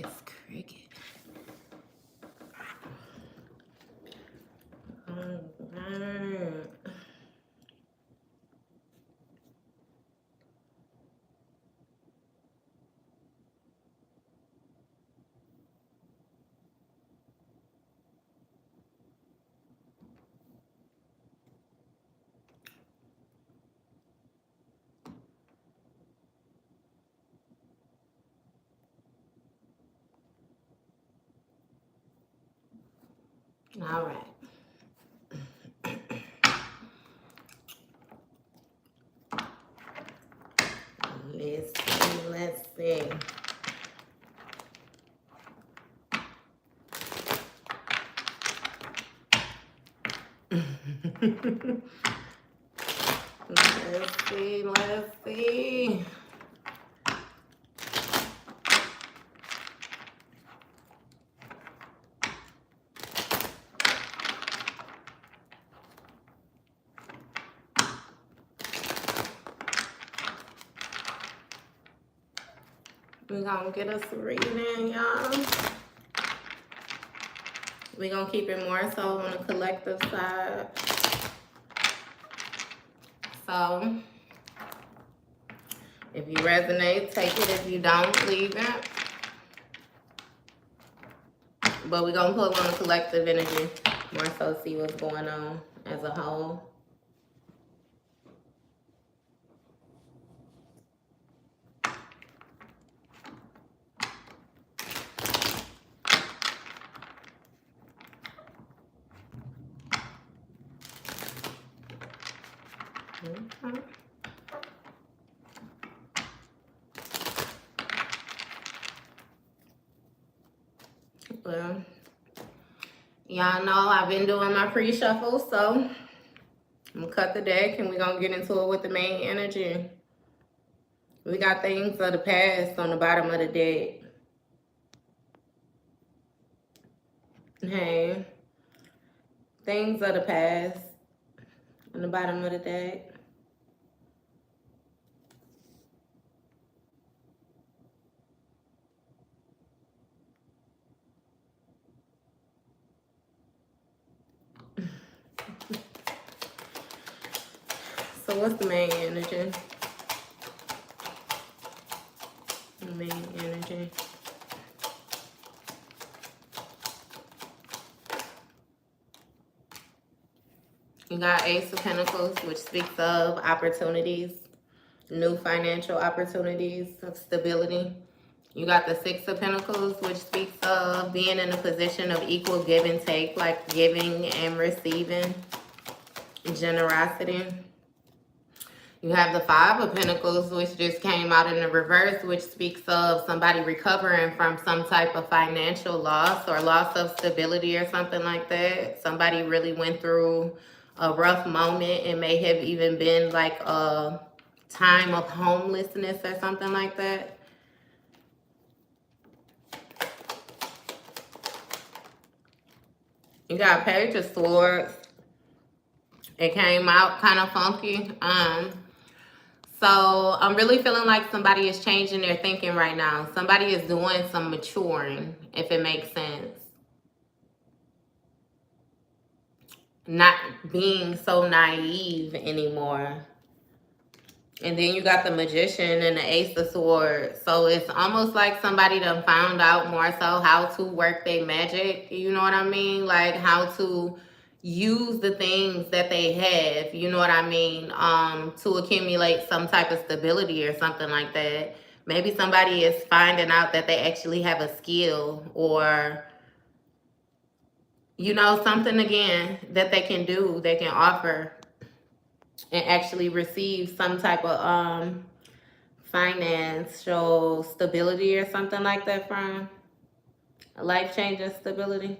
cricket. Alright. All right. Let's see. Let's see. We're gonna get us a reading, y'all. We're gonna keep it more so on the collective side. So, if you resonate, take it. If you don't, leave it. But we're gonna pull on the collective energy, more so see what's going on as a whole. Okay. Well, y'all know I've been doing my pre-shuffle, so I'm gonna cut the deck and we're gonna get into it with the main energy. We got things of the past on the bottom of the deck. Hey, things of the past on the bottom of the deck. So what's the main energy? The main energy. You got Ace of Pentacles, which speaks of opportunities, new financial opportunities, of stability. You got the Six of Pentacles, which speaks of being in a position of equal give and take, like giving and receiving, generosity. You have the Five of Pentacles, which just came out in the reverse, which speaks of somebody recovering from some type of financial loss or loss of stability or something like that. Somebody really went through a rough moment. It may have even been like a time of homelessness or something like that. You got Page of Swords. It came out kind of funky. So I'm really feeling like somebody is changing their thinking right now. Somebody is doing some maturing, if it makes sense. Not being so naive anymore. And then you got the Magician and the Ace of Swords. So it's almost like somebody done found out more so how to work their magic. You know what I mean? Like how to use the things that they have, you know what I mean, to accumulate some type of stability or something like that. Maybe somebody is finding out that they actually have a skill or, you know, something again that they can do, they can offer and actually receive some type of financial stability or something like that from. A life-changing stability.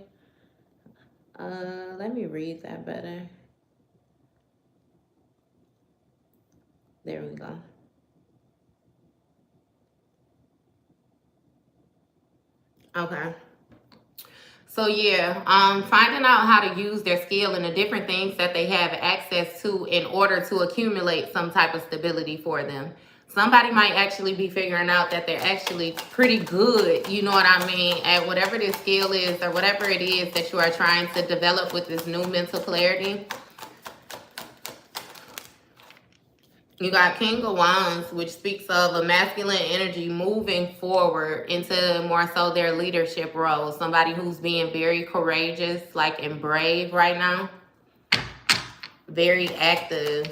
Let me read that better. There we go. Okay. So yeah, finding out how to use their skill and the different things that they have access to in order to accumulate some type of stability for them. Somebody might actually be figuring out that they're actually pretty good, you know what I mean, at whatever this skill is or whatever it is that you are trying to develop with this new mental clarity. You got King of Wands, which speaks of a masculine energy moving forward into more so their leadership role. Somebody who's being very courageous, like, and brave right now. Very active.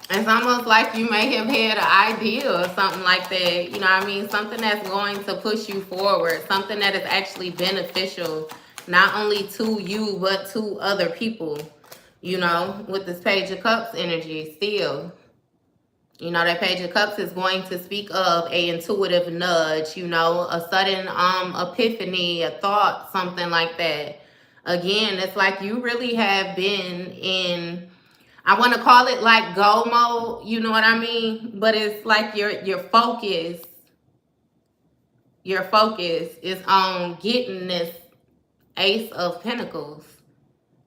It's almost like you may have had an idea or something like that. You know what I mean? Something that's going to push you forward. Something that is actually beneficial, not only to you, but to other people. You know, with this Page of Cups energy still. You know, that Page of Cups is going to speak of a intuitive nudge, you know, a sudden epiphany, a thought, something like that. Again, it's like you really have been in, I want to call it like go mode, you know what I mean? But it's like your focus is on getting this Ace of Pentacles,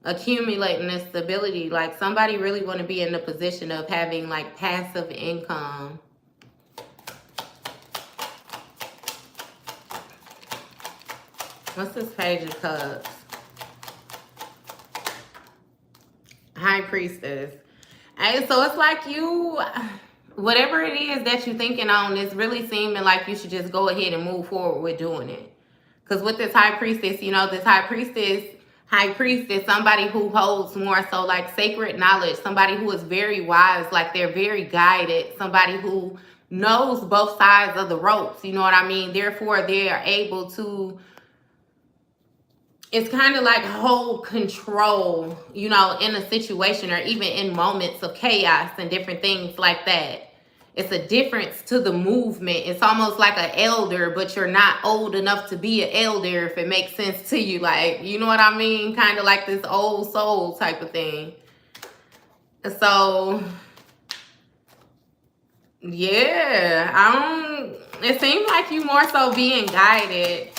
accumulating this stability. Like somebody really want to be in the position of having like passive income. What's this Page of Cups? High Priestess. Hey, so it's like you, whatever it is that you're thinking on, it's really seeming like you should just go ahead and move forward with doing it. Because with this High Priestess, you know, this High Priest is somebody who holds more so like sacred knowledge, somebody who is very wise, like they're very guided, somebody who knows both sides of the ropes, you know what I mean? Therefore, they are able to, it's kind of like hold control, you know, in a situation or even in moments of chaos and different things like that. It's a difference to the movement. It's almost like an elder, but you're not old enough to be an elder, if it makes sense to you. Like, you know what I mean? Kind of like this old soul type of thing. So, yeah, it seems like you more so being guided,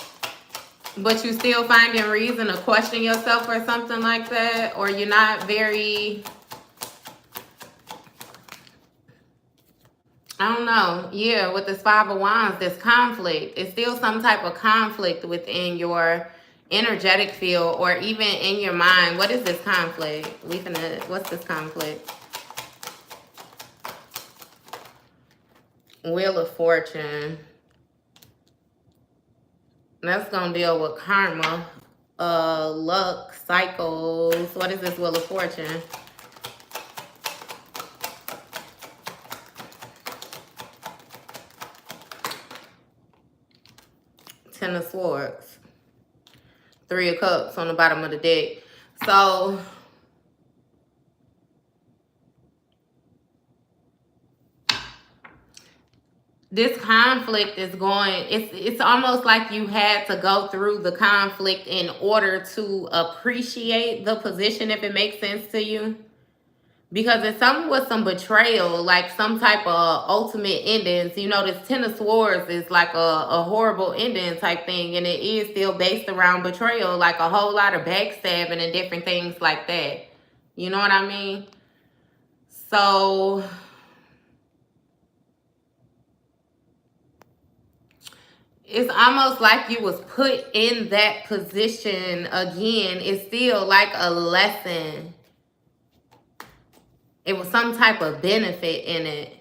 but you still finding reason to question yourself or something like that. Or you're not very, I don't know. Yeah, with this Five of Wands, this conflict. It's still some type of conflict within your energetic field or even in your mind. What is this conflict? What's this conflict? Wheel of Fortune. That's going to deal with karma, luck, cycles. What is this Wheel of Fortune? Ten of Swords. Three of Cups on the bottom of the deck. So, this conflict is going, it's almost like you had to go through the conflict in order to appreciate the position, if it makes sense to you. Because it's something with some betrayal, like some type of ultimate endings. You know, this Ten of Swords is like a horrible ending type thing. And it is still based around betrayal, like a whole lot of backstabbing and different things like that. You know what I mean? So, it's almost like you was put in that position again. It's still like a lesson. It was some type of benefit in it.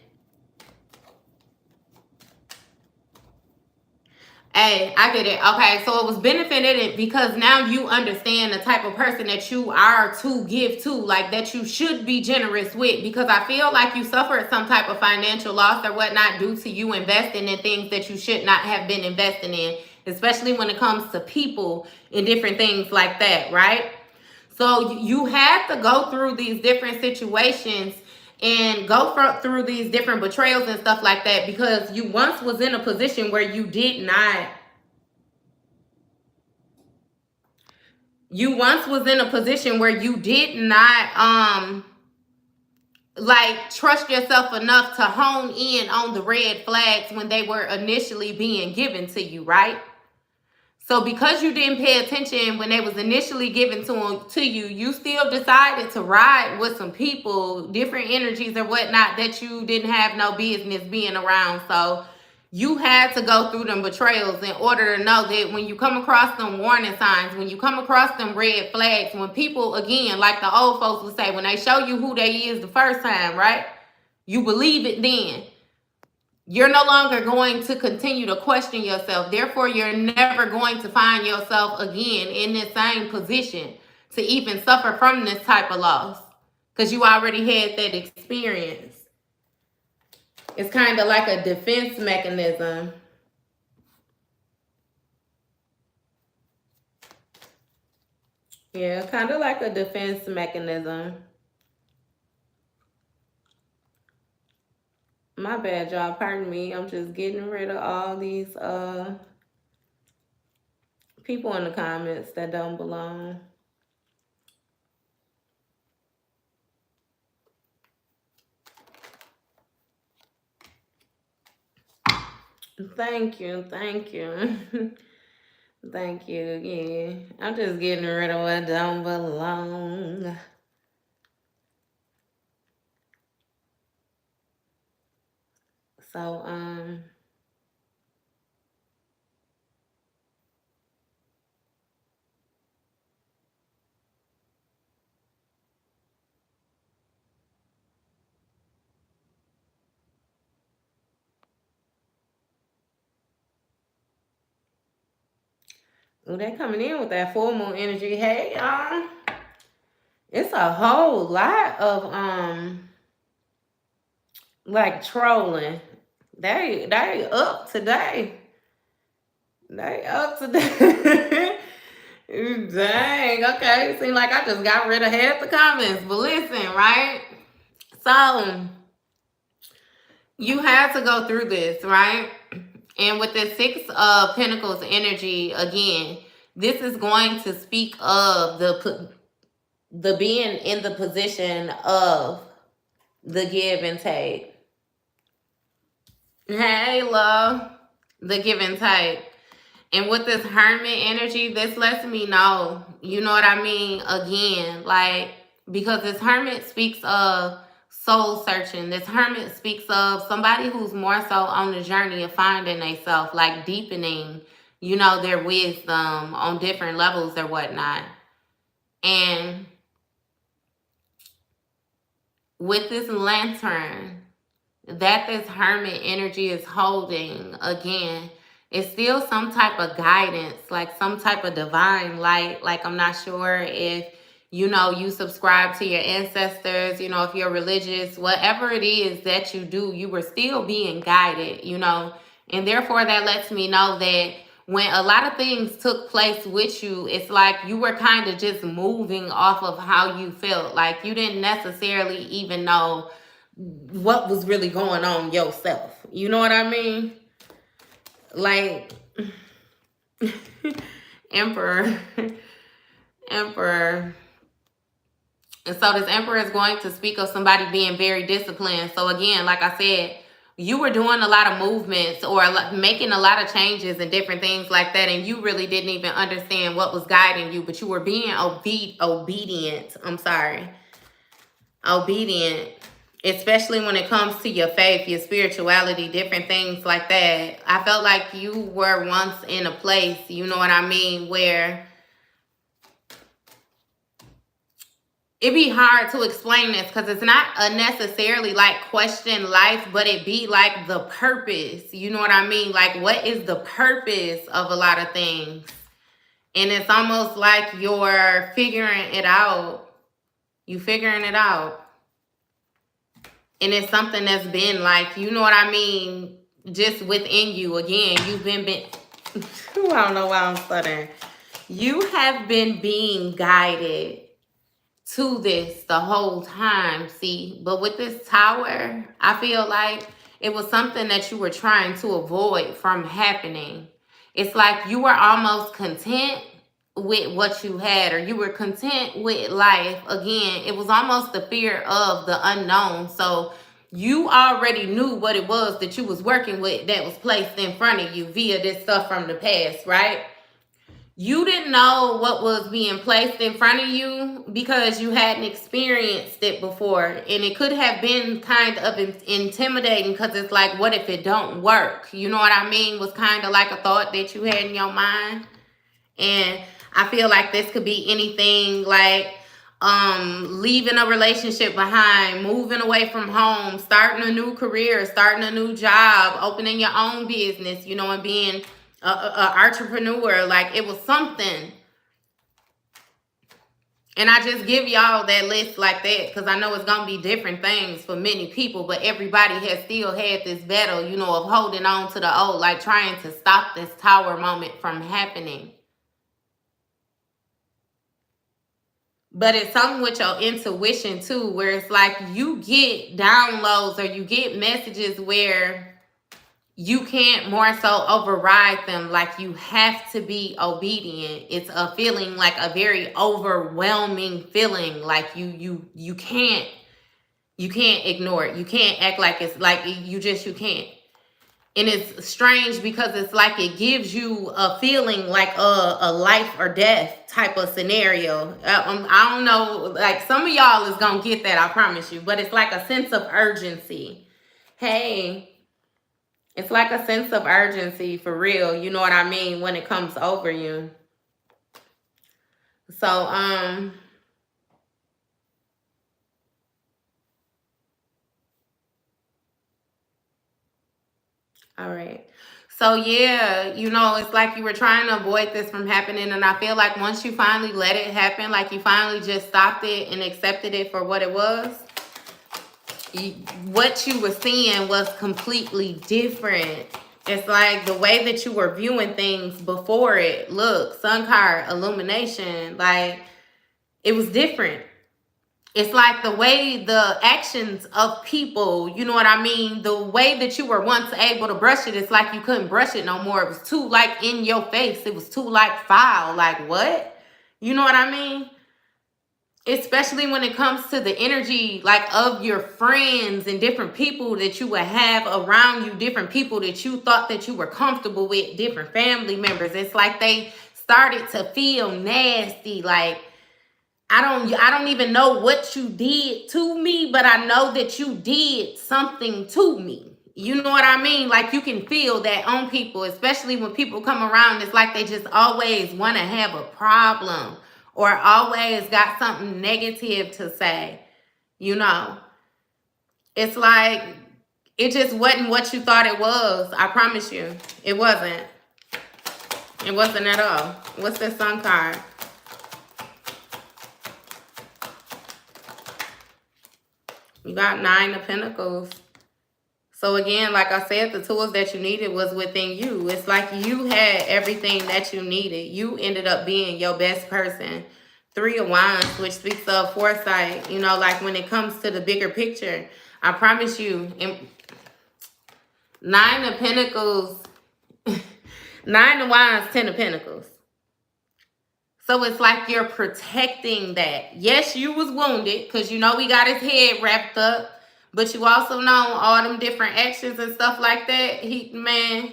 Hey, I get it. Okay, so it was benefited because now you understand the type of person that you are to give to, like that you should be generous with, because I feel like you suffered some type of financial loss or whatnot due to you investing in things that you should not have been investing in, especially when it comes to people and different things like that, right? So you had to go through these different situations and go through these different betrayals and stuff like that, because you once was in a position where you did not, like trust yourself enough to hone in on the red flags when they were initially being given to you, right? So because you didn't pay attention when they was initially given to you, you still decided to ride with some people, different energies or whatnot that you didn't have no business being around. So you had to go through them betrayals in order to know that when you come across them warning signs, when you come across them red flags, when people, again, like the old folks would say, when they show you who they is the first time, right? You believe it then. You're no longer going to continue to question yourself. Therefore, you're never going to find yourself again in this same position to even suffer from this type of loss, because you already had that experience. It's kind of like a defense mechanism. Yeah, kind of like a defense mechanism. My bad, y'all. Pardon me. I'm just getting rid of all these people in the comments that don't belong. Thank you. Thank you. Thank you. Yeah. I'm just getting rid of what don't belong. So, ooh, they coming in with that full moon energy. Hey, y'all. It's a whole lot of like trolling. They up today. They up today. Dang, okay. Seems like I just got rid of half the comments. But listen, right? So you had to go through this, right? And with the Six of Pentacles energy, again, this is going to speak of the being in the position of the give and take. Hey, love. The give and take. And with this Hermit energy, this lets me know, you know what I mean? Again, like, because this Hermit speaks of soul searching. This Hermit speaks of somebody who's more so on the journey of finding themselves, like deepening, you know, their wisdom on different levels or whatnot. And with this Lantern that this Hermit energy is holding, again, it's still some type of guidance, like some type of divine light. Like, I'm not sure if, you know, you subscribe to your ancestors, you know, if you're religious, whatever it is that you do, you were still being guided, you know. And therefore, that lets me know that when a lot of things took place with you, it's like you were kind of just moving off of how you felt. Like, you didn't necessarily even know what was really going on yourself. You know what I mean? Like, Emperor. Emperor. And so this Emperor is going to speak of somebody being very disciplined. So again, like I said, you were doing a lot of movements or making a lot of changes and different things like that, and you really didn't even understand what was guiding you, but you were being obedient. I'm sorry. Obedient. Especially when it comes to your faith, your spirituality, different things like that. I felt like you were once in a place, you know what I mean, where it'd be hard to explain this because it's not necessarily like question life, but it be like the purpose, you know what I mean? Like, what is the purpose of a lot of things? And it's almost like you're figuring it out. You figuring it out. And it's something that's been like, you know what I mean, just within you. Again, you've been I don't know why I'm stuttering. You have been being guided to this the whole time, see? But with this Tower, I feel like it was something that you were trying to avoid from happening. It's like you were almost content with what you had, or you were content with life. Again, it was almost the fear of the unknown. So you already knew what it was that you was working with that was placed in front of you via this stuff from the past, right? you didn't know what was being placed in front of you because you hadn't experienced it before. And it could have been kind of intimidating because it's like, what if it don't work? You know what I mean? Was kind of like a thought that you had in your mind. And I feel like this could be anything like leaving a relationship behind, moving away from home, starting a new career, starting a new job, opening your own business, you know, and being a entrepreneur. Like, it was something. And I just give y'all that list like that because I know it's going to be different things for many people, but everybody has still had this battle, you know, of holding on to the old, like trying to stop this tower moment from happening. But it's something with your intuition too, where it's like you get downloads or you get messages where you can't more so override them. Like, you have to be obedient. It's a feeling, like a very overwhelming feeling. Like you can't ignore it. You can't act like it's like you can't. And it's strange because it's like it gives you a feeling like a life or death type of scenario. I don't know, like some of y'all is going to get that, I promise you. But it's like a sense of urgency. Hey, it's like a sense of urgency for real. You know what I mean? When it comes over you. So, all right. So yeah, you know, it's like you were trying to avoid this from happening. And I feel like once you finally let it happen, like you finally just stopped it and accepted it for what it was, what you were seeing was completely different. It's like the way that you were viewing things before it. Look, sun card, illumination, like it was different. It's like the way the actions of people, you know what I mean? The way that you were once able to brush it, it's like you couldn't brush it no more. It was too like in your face. It was too like foul. Like what? You know what I mean? Especially when it comes to the energy like of your friends and different people that you would have around you, different people that you thought that you were comfortable with, different family members. It's like they started to feel nasty, like I don't even know what you did to me, but I know that you did something to me. You know what I mean? Like you can feel that on people, especially when people come around. It's like they just always want to have a problem or always got something negative to say. You know, it's like it just wasn't what you thought it was. I promise you, it wasn't. It wasn't at all. What's this sun card? You got 9 of Pentacles. So again, like I said, the tools that you needed was within you. It's like you had everything that you needed. You ended up being your best person. 3 of Wands, which speaks of foresight. You know, like when it comes to the bigger picture, I promise you. 9 of Pentacles, 9 of Wands, 10 of Pentacles. So it's like you're protecting that. Yes, you was wounded because you know we got his head wrapped up. But you also know all them different actions and stuff like that. Man.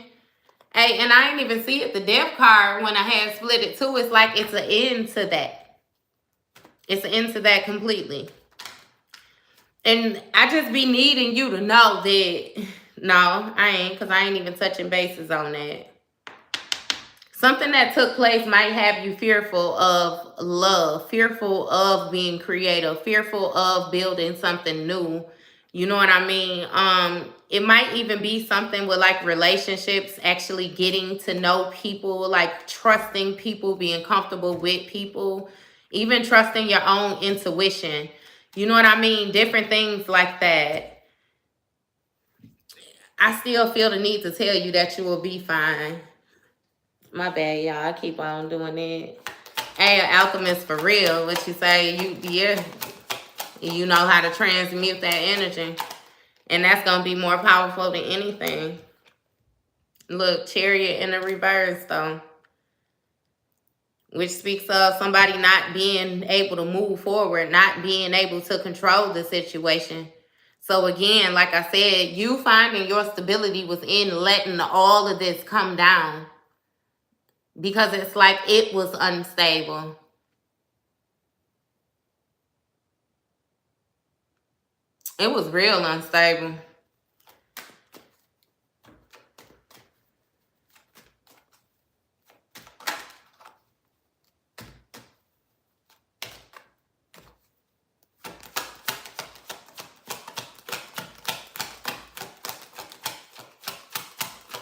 Hey, and I didn't even see it. The death card, when I had split it too, it's like it's an end to that. It's an end to that completely. And I just be needing you to know that, no, I ain't, because I ain't even touching bases on that. Something that took place might have you fearful of love, fearful of being creative, fearful of building something new. You know what I mean? It might even be something with like relationships, actually getting to know people, like trusting people, being comfortable with people, even trusting your own intuition. You know what I mean? Different things like that. I still feel the need to tell you that you will be fine. My bad, y'all. I keep on doing it. Hey, an alchemist for real. What you say? You know how to transmute that energy. And that's going to be more powerful than anything. Look, Chariot in the reverse, though. Which speaks of somebody not being able to move forward, not being able to control the situation. So again, like I said, you finding your stability was in letting all of this come down. because it's like it was unstable. It was real unstable.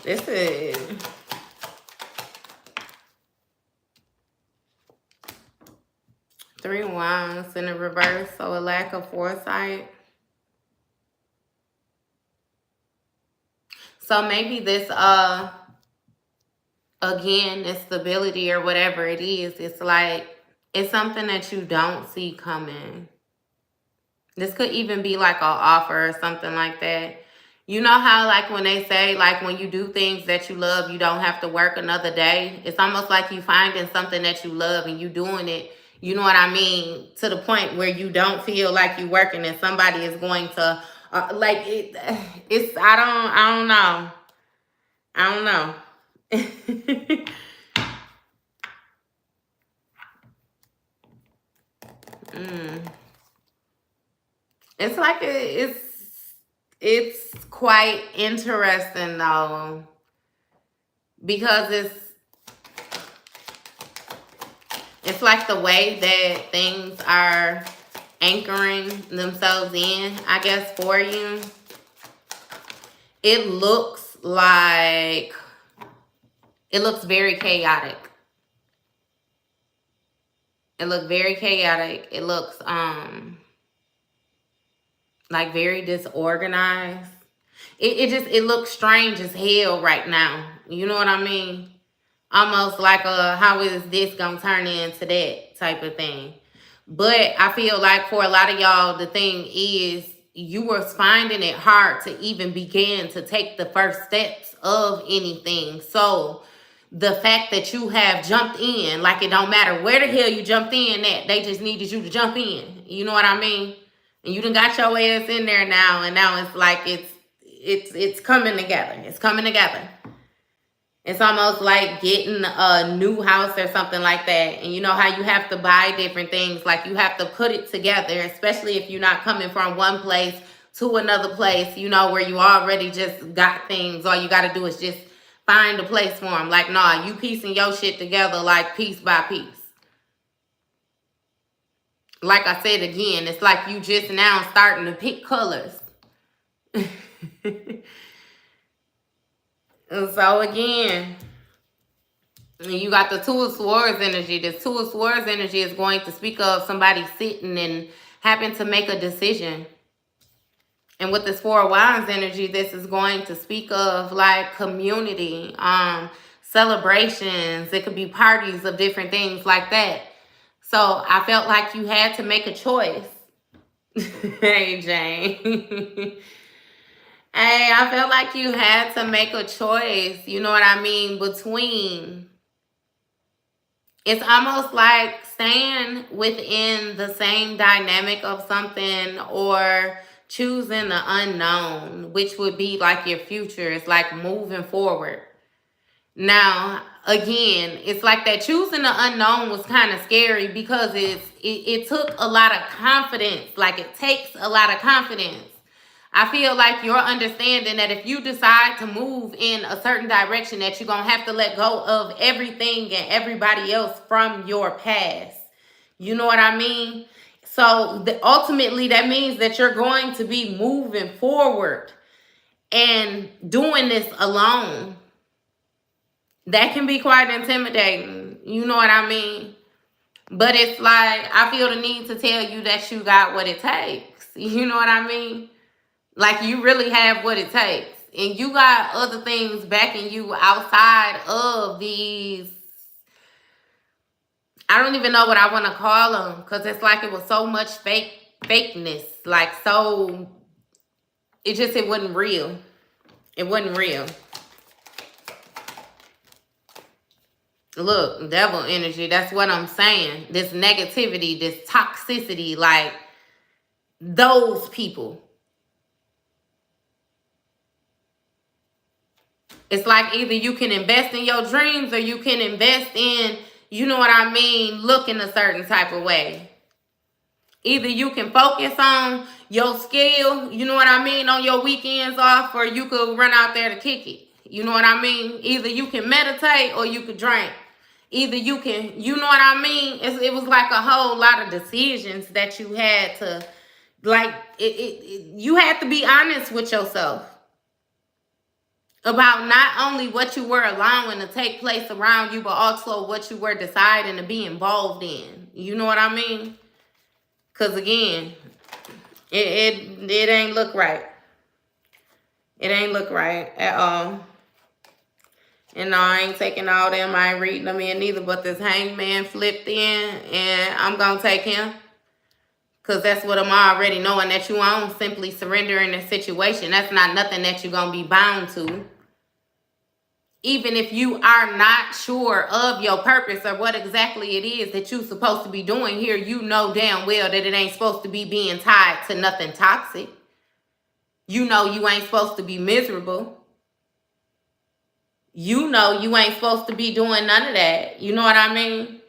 This is 3 wands in the reverse, so a lack of foresight. So maybe this again, this stability or whatever it is, it's like it's something that you don't see coming. This could even be like an offer or something like that. You know how like when they say like when you do things that you love, you don't have to work another day. It's almost like you finding something that you love and you doing it. You know what I mean? To the point where you don't feel like you working and somebody is going to like it. It's I don't know. I don't know. It's like it's quite interesting though, because it's like the way that things are anchoring themselves in, I guess, for you. It looks like it looks very chaotic. It looks very chaotic. It looks like very disorganized. It looks strange as hell right now. You know what I mean? Almost like how is this gonna turn into that type of thing. But I feel like for a lot of y'all, the thing is you were finding it hard to even begin to take the first steps of anything. So the fact that you have jumped in, like it don't matter where the hell you jumped in at, they just needed you to jump in. You know what I mean? And you done got your ass in there now, and now it's like it's coming together. It's coming together. It's almost like getting a new house or something like that. And you know how you have to buy different things, like you have to put it together, especially if you're not coming from one place to another place, you know, where you already just got things. All you got to do is just find a place for them. Like, nah, you piecing your shit together like piece by piece. Like I said again, it's like you just now starting to pick colors. So again, you got the Two of Swords energy. This Two of Swords energy is going to speak of somebody sitting and having to make a decision. And with this Four of Wands energy, this is going to speak of like community, celebrations. It could be parties of different things like that. So I felt like you had to make a choice. Hey, Jane. Hey, I felt like you had to make a choice, you know what I mean, between, it's almost like staying within the same dynamic of something or choosing the unknown, which would be like your future. It's like moving forward. Now, again, it's like that choosing the unknown was kind of scary because it took a lot of confidence. Like it takes a lot of confidence. I feel like you're understanding that if you decide to move in a certain direction, that you're going to have to let go of everything and everybody else from your past. You know what I mean? So ultimately, that means that you're going to be moving forward and doing this alone. That can be quite intimidating. You know what I mean? But it's like, I feel the need to tell you that you got what it takes. You know what I mean? Like you really have what it takes. And you got other things backing you outside of these. I don't even know what I want to call them. Because it's like it was so much fakeness. Like so, it wasn't real. It wasn't real. Look, devil energy, that's what I'm saying. This negativity, this toxicity, like those people. It's like either you can invest in your dreams or you can invest in, you know what I mean, looking a certain type of way. Either you can focus on your skill, you know what I mean, on your weekends off, or you could run out there to kick it. You know what I mean? Either you can meditate or you could drink. Either you can, you know what I mean? It was like a whole lot of decisions that you had to, like, you had to be honest with yourself about not only what you were allowing to take place around you, but also what you were deciding to be involved in. You know what I mean? Because again, it ain't look right. It ain't look right at all. And no, I ain't taking all them. I ain't reading them in neither. But this hangman flipped in, and I'm going to take him. Because that's what I'm already knowing that you own. Simply surrendering the situation. That's not nothing that you're going to be bound to. Even if you are not sure of your purpose or what exactly it is that you're supposed to be doing here, you know damn well that it ain't supposed to be being tied to nothing toxic. You know you ain't supposed to be miserable. You know you ain't supposed to be doing none of that. You know what I mean?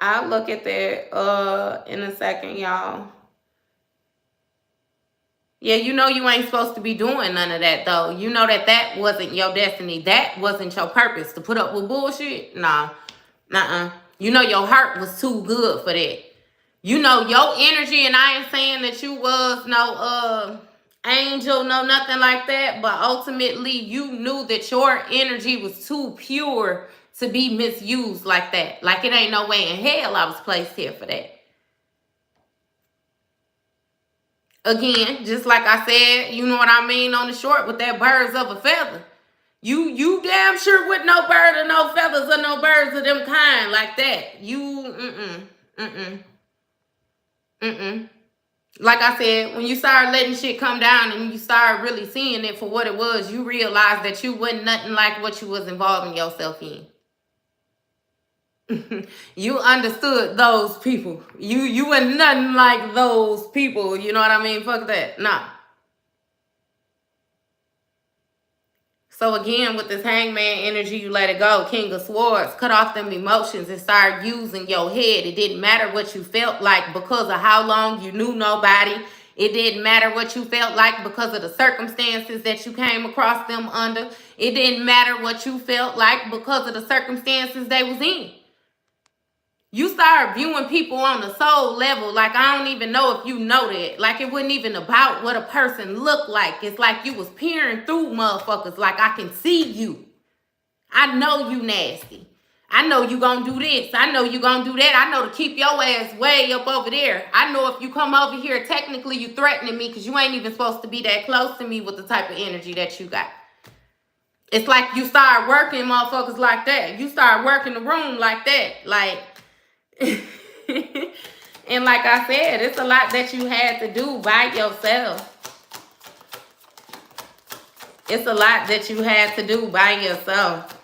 I'll look at that in a second, y'all. Yeah, you know you ain't supposed to be doing none of that, though. You know that wasn't your destiny. That wasn't your purpose. To put up with bullshit? Nah. Nuh-uh. You know your heart was too good for that. You know your energy, and I ain't saying that you was no angel, no nothing like that, but ultimately you knew that your energy was too pure to be misused like that. Like it ain't no way in hell I was placed here for that. Again, just like I said, you know what I mean on the short with that birds of a feather. You damn sure with no bird or no feathers or no birds of them kind like that. Like I said, when you start letting shit come down and you start really seeing it for what it was, you realize that you wasn't nothing like what you was involving yourself in. You understood those people. You were nothing like those people. You know what I mean? Fuck that. Nah. So again, with this hangman energy, you let it go. King of Swords, cut off them emotions and start using your head. It didn't matter what you felt like because of how long you knew nobody. It didn't matter what you felt like because of the circumstances that you came across them under. It didn't matter what you felt like because of the circumstances they was in. You start viewing people on the soul level like I don't even know if you know that. Like it wasn't even about what a person looked like. It's like you was peering through motherfuckers like I can see you. I know you nasty. I know you gonna do this. I know you gonna do that. I know to keep your ass way up over there. I know if you come over here, technically you threatening me because you ain't even supposed to be that close to me with the type of energy that you got. It's like you start working motherfuckers like that. You start working the room like that. Like... And like I said, it's a lot that you had to do by yourself. It's a lot that you had to do by yourself.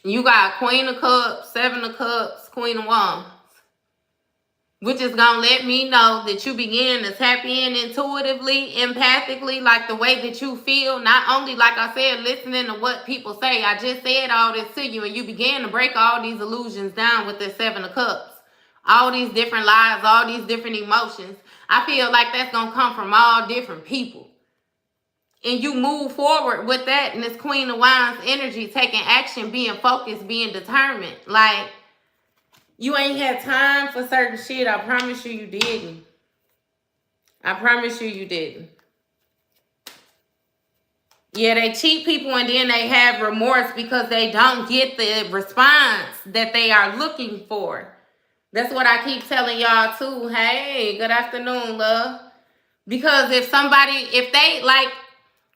You got Queen of Cups, Seven of Cups, Queen of Wands. Which is going to let me know that you begin to tap in intuitively, empathically, like the way that you feel. Not only, like I said, listening to what people say. I just said all this to you, and you began to break all these illusions down with the Seven of Cups. All these different lies, all these different emotions. I feel like that's going to come from all different people. And you move forward with that, and this Queen of Wands energy, taking action, being focused, being determined. Like... you ain't had time for certain shit. I promise you, you didn't. I promise you, you didn't. Yeah, they cheat people and then they have remorse because they don't get the response that they are looking for. That's what I keep telling y'all too. Hey, good afternoon, love. Because if they like...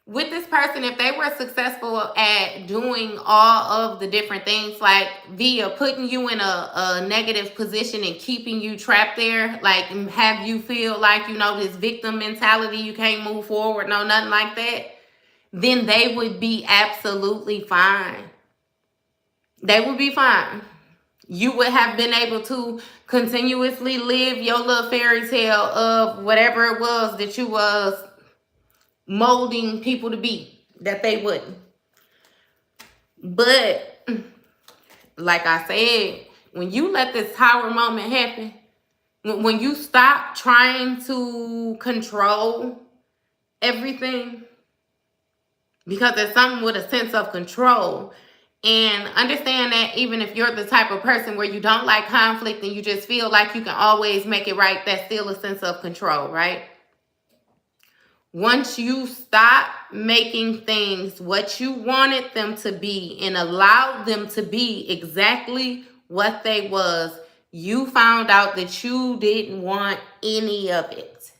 with this person, if they were successful at doing all of the different things, like via putting you in a negative position and keeping you trapped there, like have you feel like, you know, this victim mentality, you can't move forward, no, nothing like that, then they would be absolutely fine. They would be fine. you would have been able to continuously live your little fairy tale of whatever it was that you was molding people to be, that they wouldn't. But like I said, when you let this tower moment happen, when you stop trying to control everything, because it's something with a sense of control, and understand that even if you're the type of person where you don't like conflict and you just feel like you can always make it right, that's still a sense of control, right? Once you stop making things what you wanted them to be and allowed them to be exactly what they was, you found out that you didn't want any of it.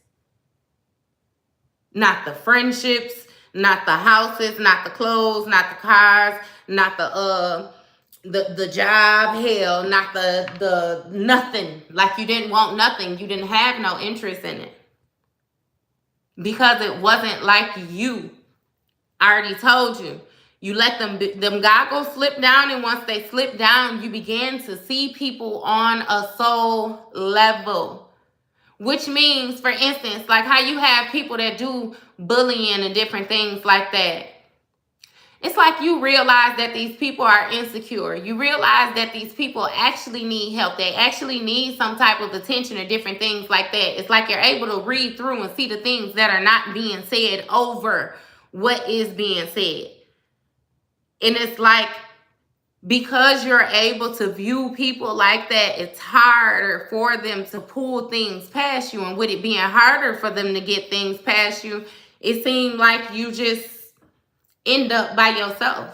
Not the friendships, not the houses, not the clothes, not the cars, not the job, hell, not the nothing. Like you didn't want nothing. You didn't have no interest in it. Because it wasn't like you. I already told you. You let them goggles slip down, and once they slip down, you begin to see people on a soul level. Which means, for instance, like how you have people that do bullying and different things like that. It's like you realize that these people are insecure. You realize that these people actually need help. They actually need some type of attention or different things like that. It's like you're able to read through and see the things that are not being said over what is being said. And it's like, because you're able to view people like that, it's harder for them to pull things past you. And with it being harder for them to get things past you, it seemed like you just end up by yourself.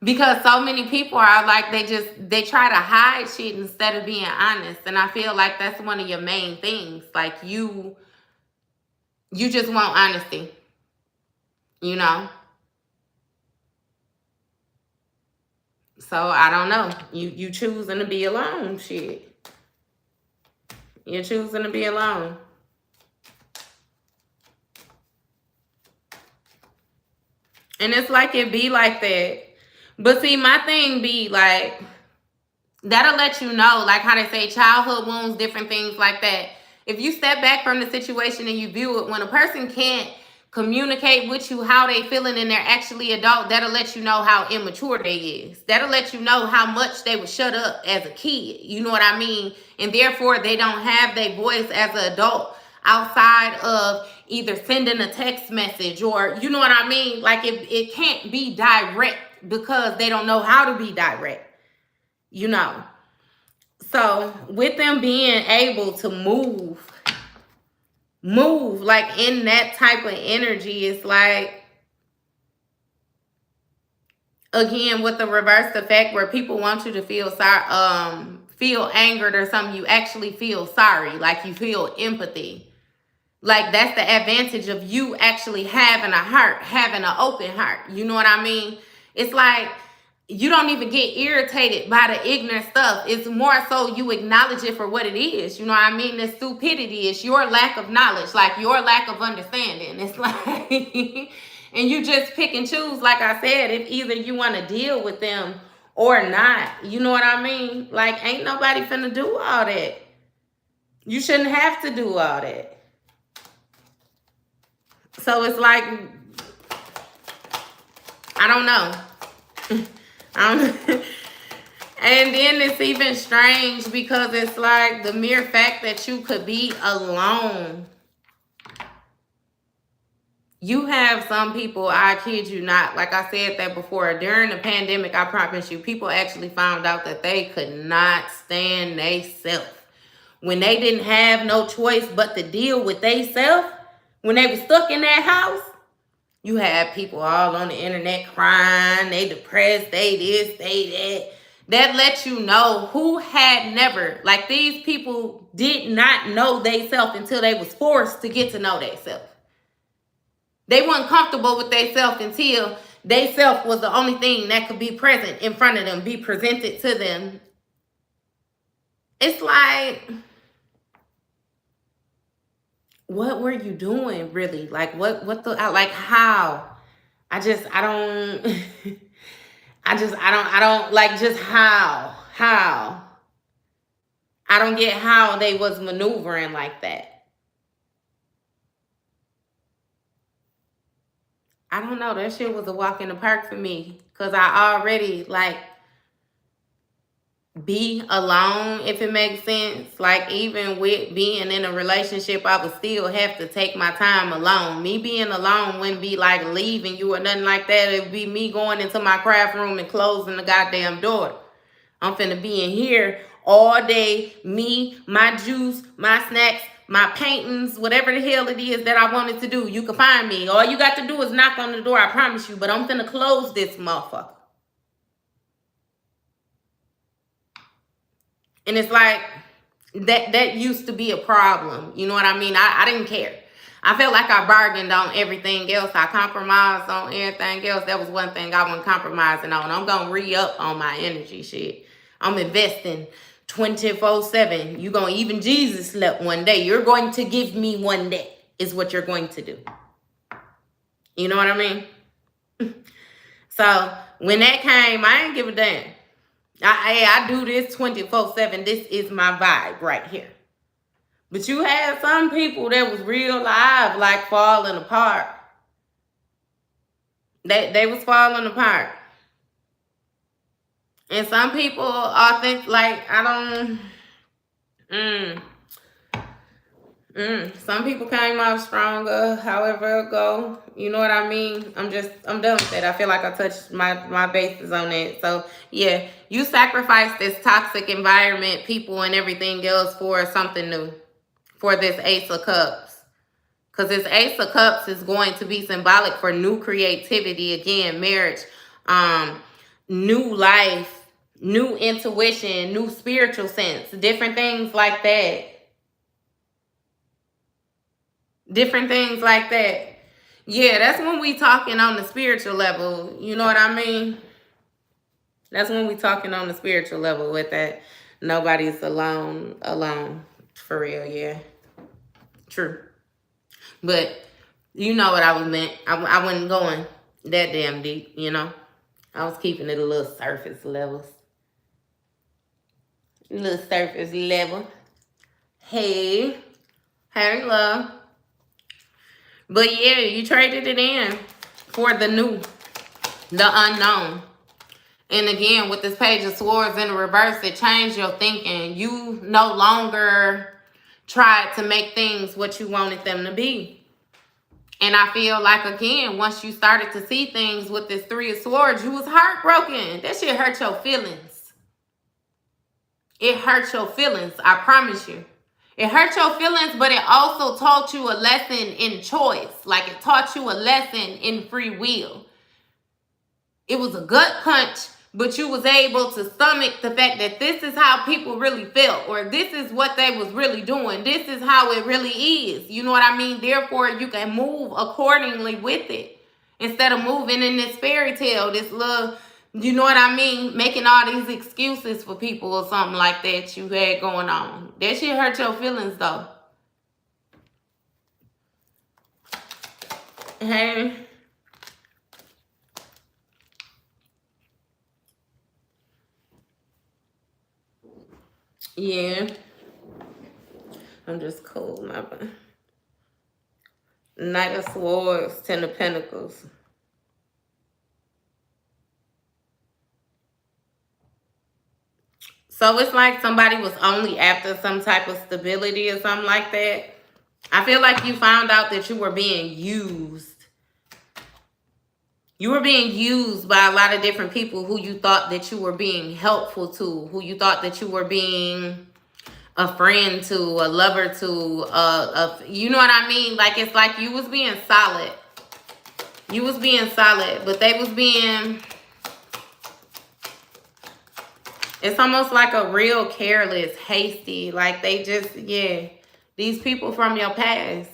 Because so many people are like, they try to hide shit instead of being honest. And I feel like that's one of your main things. Like you just want honesty, you know? So I don't know. You choosing to be alone, shit. You're choosing to be alone. And it's like it be like that. But see, my thing be like, that'll let you know, like how they say childhood wounds, different things like that. If you step back from the situation and you view it, when a person can't communicate with you how they feeling and they're actually adult, that'll let you know how immature they is. That'll let you know how much they would shut up as a kid. You know what I mean? And therefore, they don't have their voice as an adult outside of either sending a text message or, you know what I mean? Like it can't be direct because they don't know how to be direct, you know? So with them being able to move like in that type of energy, it's like, again, with the reverse effect where people want you to feel sorry, feel angered or something, you actually feel sorry, like you feel empathy. Like that's the advantage of you actually having a heart, having an open heart. You know what I mean? It's like you don't even get irritated by the ignorant stuff. It's more so you acknowledge it for what it is. You know what I mean? The stupidity is your lack of knowledge, like your lack of understanding. It's like, and you just pick and choose, like I said, if either you want to deal with them or not. You know what I mean? Like, ain't nobody finna do all that. You shouldn't have to do all that. So it's like, I don't know. And then it's even strange because it's like the mere fact that you could be alone. You have some people, I kid you not, like I said that before, during the pandemic, I promise you, people actually found out that they could not stand theyself. When they didn't have no choice but to deal with theyself, when they were stuck in that house, you had people all on the internet crying, they depressed, they this, they that. That lets you know who had never, like these people did not know theyself until they was forced to get to know theyself. They weren't comfortable with theyself until theyself was the only thing that could be present in front of them, be presented to them. It's like, what were you doing really? Like what the, like how? I don't, I don't like just how. I don't get how they was maneuvering like that. I don't know. That shit was a walk in the park for me. Cause I already like be alone, if it makes sense. Like even with being in a relationship, I would still have to take my time alone. Me being alone wouldn't be like leaving you or nothing like that. It'd be me going into my craft room and closing the goddamn door. I'm finna be in here all day. Me, my juice, my snacks, my paintings, whatever the hell it is that I wanted to do. You can find me. All you got to do is knock on the door, I promise you. But I'm finna close this motherfucker. And it's like, that used to be a problem. You know what I mean? I didn't care. I felt like I bargained on everything else. I compromised on everything else. That was one thing I wasn't compromising on. I'm going to re-up on my energy shit. I'm investing 24/7. You going to, even Jesus slept one day. You're going to give me one day is what you're going to do. You know what I mean? So when that came, I ain't give a damn. I do this 24/7. This is my vibe right here. But you had some people that was real live, like falling apart. They was falling apart. And some people are think like I don't some people came out stronger, however it go. You know what I mean? I'm done with that. I feel like I touched my bases on that. So yeah, you sacrifice this toxic environment, people and everything else for something new. For this Ace of Cups. Because this Ace of Cups is going to be symbolic for new creativity, again, marriage, new life, new intuition, new spiritual sense, different things like that. Different things like that. Yeah, that's when we talking on the spiritual level. You know what I mean? That's when we talking on the spiritual level with that. Nobody's alone. For real, yeah. True. But you know what I was meant. I wasn't going that damn deep, you know. I was keeping it a little surface levels. A little surface level. Hey, love. But yeah, you traded it in for the new, the unknown. And again, with this Page of Swords in the reverse, it changed your thinking. You no longer tried to make things what you wanted them to be. And I feel like, again, once you started to see things with this Three of Swords, you was heartbroken. That shit hurt your feelings. It hurt your feelings, I promise you. It hurt your feelings, but it also taught you a lesson in choice. Like it taught you a lesson in free will. It was a gut punch, but you was able to stomach the fact that this is how people really felt, or this is what they was really doing. This is how it really is. You know what I mean? Therefore, you can move accordingly with it. Instead of moving in this fairy tale, this little, you know what I mean? Making all these excuses for people or something like that you had going on. That shit hurt your feelings though. Hey. Yeah. I'm just cold, my bad. Knight of Swords, Ten of Pentacles. So it's like somebody was only after some type of stability or something like that. I feel like you found out that you were being used. You were being used by a lot of different people who you thought that you were being helpful to, who you thought that you were being a friend to, a lover to, you know what I mean? Like, it's like you was being solid. You was being solid, but they was being, it's almost like a real careless, hasty, like they just, yeah, these people from your past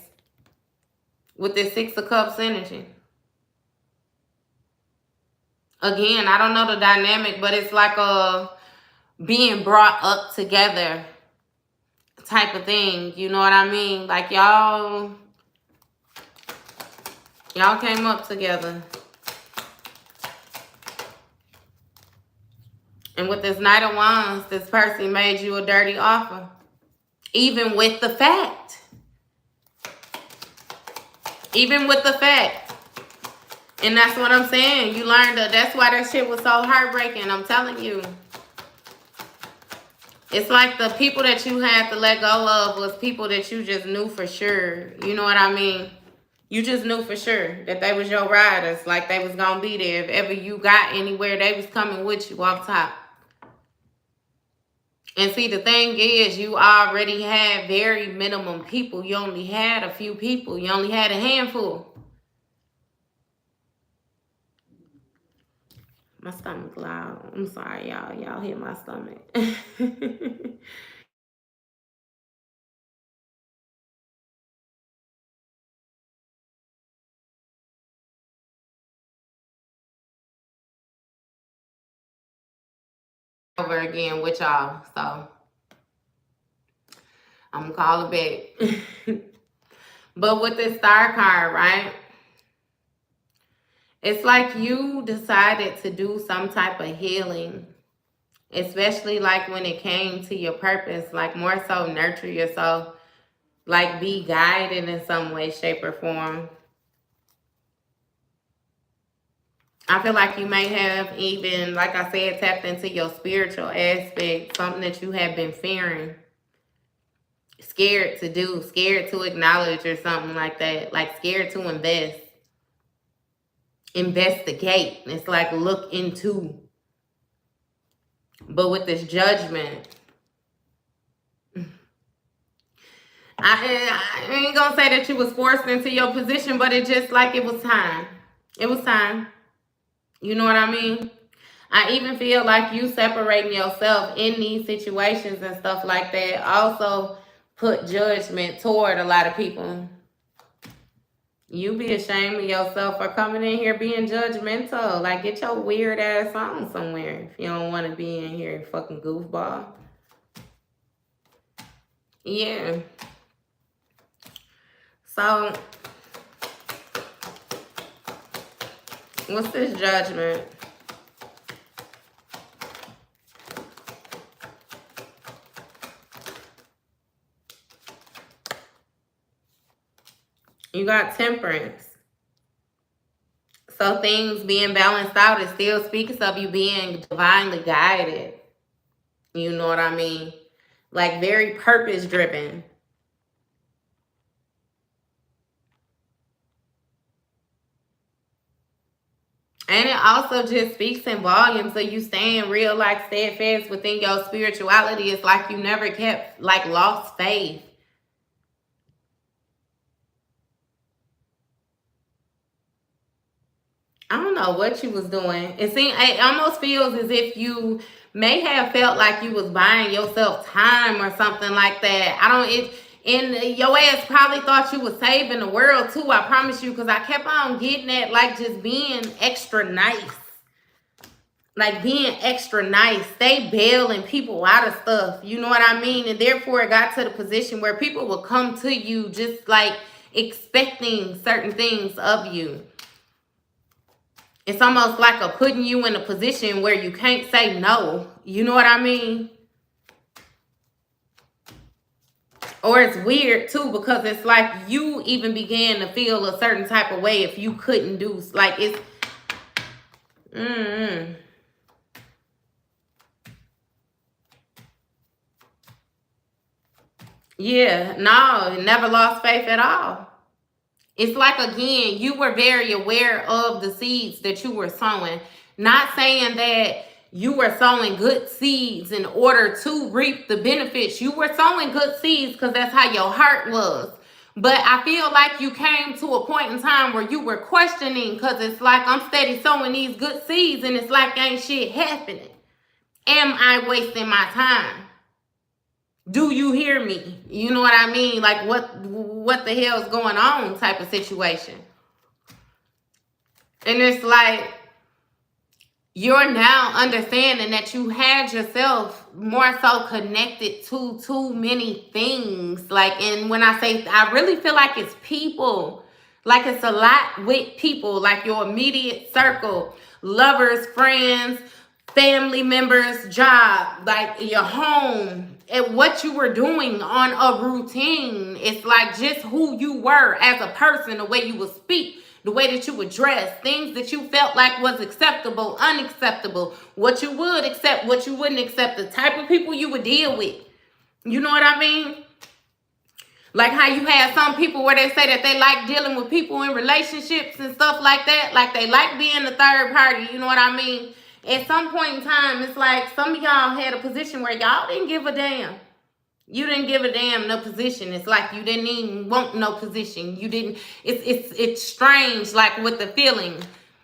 with this Six of Cups energy. Again, I don't know the dynamic, but it's like a being brought up together type of thing. You know what I mean? Like y'all came up together. And with this Knight of Wands, this person made you a dirty offer. Even with the fact. Even with the fact. And that's what I'm saying. You learned that. That's why that shit was so heartbreaking. I'm telling you. It's like the people that you had to let go of was people that you just knew for sure. You know what I mean? You just knew for sure that they was your riders. Like they was going to be there. If ever you got anywhere, they was coming with you off top. And see, the thing is, you already had very minimum people. You only had a few people. You only had a handful. My stomach loud. I'm sorry, y'all. Y'all hear my stomach. Over again with y'all. So, I'm going to call it back. But with this star card, right? It's like you decided to do some type of healing. Especially like when it came to your purpose. Like more so nurture yourself. Like be guided in some way, shape, or form. I feel like you may have even, like I said, tapped into your spiritual aspect. Something that you have been fearing. Scared to do. Scared to acknowledge or something like that. Like scared to invest. Investigate. It's like look into. But with this judgment, I ain't gonna say that you was forced into your position, but it just like it was time. It was time. You know what I mean? I even feel like you separating yourself in these situations and stuff like that also put judgment toward a lot of people. You be ashamed of yourself for coming in here being judgmental. Like, get your weird ass on somewhere if you don't want to be in here, fucking goofball. Yeah. So, what's this judgment? You got temperance. So things being balanced out, it still speaks of you being divinely guided. You know what I mean? Like very purpose driven. And it also just speaks in volume. So you staying real like steadfast within your spirituality. It's like you never kept like lost faith. I don't know what you was doing. It almost feels as if you may have felt like you was buying yourself time or something like that. And your ass probably thought you was saving the world too. I promise you, because I kept on getting at like just being extra nice. Like being extra nice. Stay bailing people out of stuff. You know what I mean? And therefore it got to the position where people would come to you just like expecting certain things of you. It's almost like a putting you in a position where you can't say no. You know what I mean? Or it's weird too, because it's like you even began to feel a certain type of way if you couldn't do, like it's, yeah, no, never lost faith at all. It's like, again, you were very aware of the seeds that you were sowing. Not saying that you were sowing good seeds in order to reap the benefits. You were sowing good seeds because that's how your heart was. But I feel like you came to a point in time where you were questioning, because it's like I'm steady sowing these good seeds and it's like ain't shit happening. Am I wasting my time? Do you hear me? You know what I mean? Like what the hell is going on type of situation. And it's like you're now understanding that you had yourself more so connected to too many things. Like, and when I say, I really feel like it's people. Like it's a lot with people, like your immediate circle, lovers, friends, family members' job, like your home, and what you were doing on a routine. It's like just who you were as a person, the way you would speak, the way that you would dress, things that you felt like was acceptable, unacceptable, what you would accept, what you wouldn't accept, the type of people you would deal with. You know what I mean? Like how you have some people where they say that they like dealing with people in relationships and stuff like that. Like they like being the third party. You know what I mean? At some point in time, it's like some of y'all had a position where y'all didn't give a damn. You didn't give a damn no position. It's like you didn't even want no position. You didn't. It's strange, like with the feeling.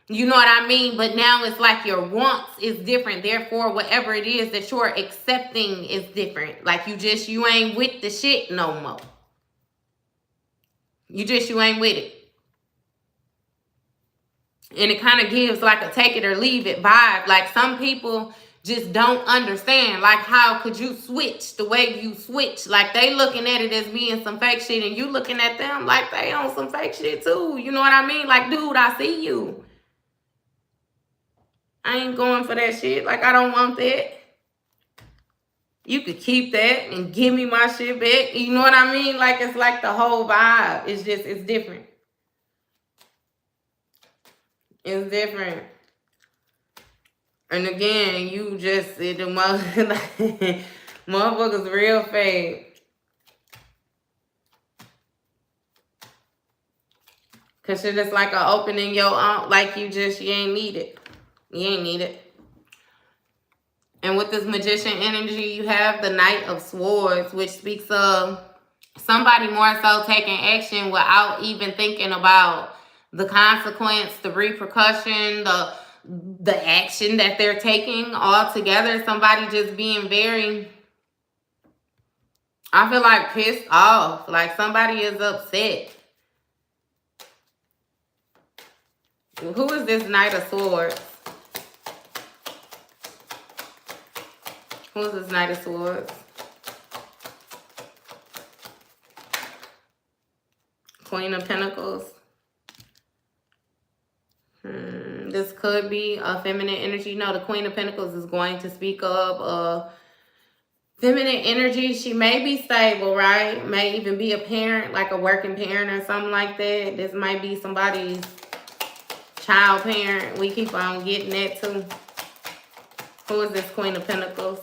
You know what I mean? But now it's like your wants is different. Therefore, whatever it is that you're accepting is different. Like you ain't with the shit no more. You ain't with it. And it kind of gives like a take it or leave it vibe. Like some people just don't understand. Like how could you switch the way you switch? Like they looking at it as being some fake shit and you looking at them like they on some fake shit too. You know what I mean? Like, dude, I see you. I ain't going for that shit. Like I don't want that. You could keep that and give me my shit back. You know what I mean? Like it's like the whole vibe. It's different. It's different. And again, you just the motherfuckers real fake. Cause shit is like a opening your own, like you ain't need it. You ain't need it. And with this magician energy, you have the Knight of Swords, which speaks of somebody more so taking action without even thinking about the consequence, the repercussion, the action that they're taking altogether. Somebody just being very, I feel like pissed off. Like somebody is upset. Who is this Knight of Swords? Who is this Knight of Swords? Queen of Pentacles. This could be a feminine energy. No, the Queen of Pentacles is going to speak of feminine energy. She may be stable, right? May even be a parent, like a working parent or something like that. This might be somebody's child parent. We keep on getting that too. Who is this Queen of Pentacles?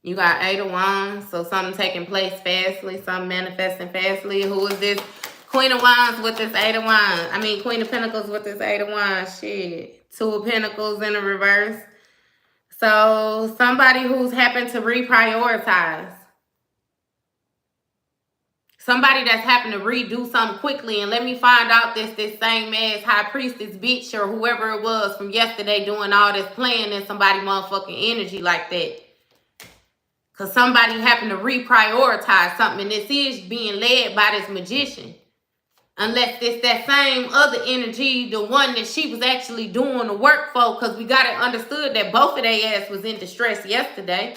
You got Eight of Wands, so something taking place fastly, something manifesting fastly. Who is this Queen of Wands with this Eight of Wands? I mean, Queen of Pentacles with this Eight of Wands. Shit. Two of Pentacles in the reverse. So somebody who's happened to reprioritize. Somebody that's happened to redo something quickly and let me find out this same ass high priestess bitch or whoever it was from yesterday doing all this playing in somebody motherfucking energy like that. Because somebody happened to reprioritize something. And this is being led by this magician. Unless it's that same other energy, the one that she was actually doing the work for. Because we got it understood that both of their ass was in distress yesterday.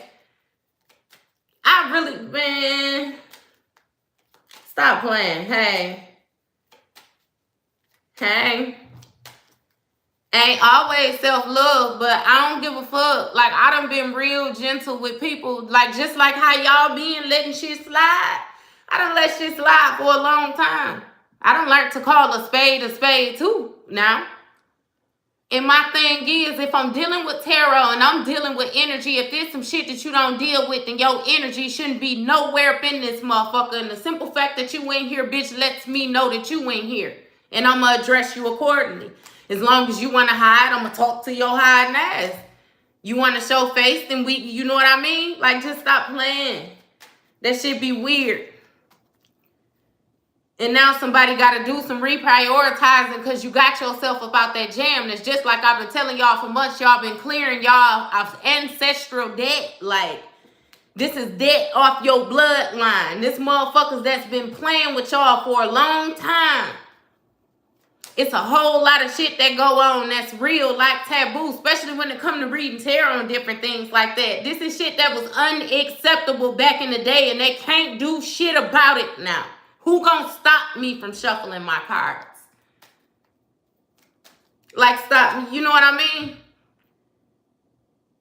I really, man, stop playing. Hey. Ain't always self-love, but I don't give a fuck. Like, I done been real gentle with people. Like, just like how y'all been letting shit slide. I done let shit slide for a long time. I done learned to call a spade too now. And my thing is, if I'm dealing with tarot and I'm dealing with energy, if there's some shit that you don't deal with, then your energy shouldn't be nowhere up in this motherfucker. And the simple fact that you in here, bitch, lets me know that you in here. And I'm going to address you accordingly. As long as you want to hide, I'm going to talk to your hiding ass. You want to show face, then you know what I mean? Like, just stop playing. That shit be weird. And now somebody got to do some reprioritizing because you got yourself about that jam. That's just like I've been telling y'all for months. Y'all been clearing y'all of ancestral debt. Like, this is debt off your bloodline. This motherfuckers that's been playing with y'all for a long time. It's a whole lot of shit that go on that's real, like taboo, especially when it comes to reading tarot and different things like that. This is shit that was unacceptable back in the day, and they can't do shit about it now. Who gonna stop me from shuffling my cards? Like, stop. You know what I mean?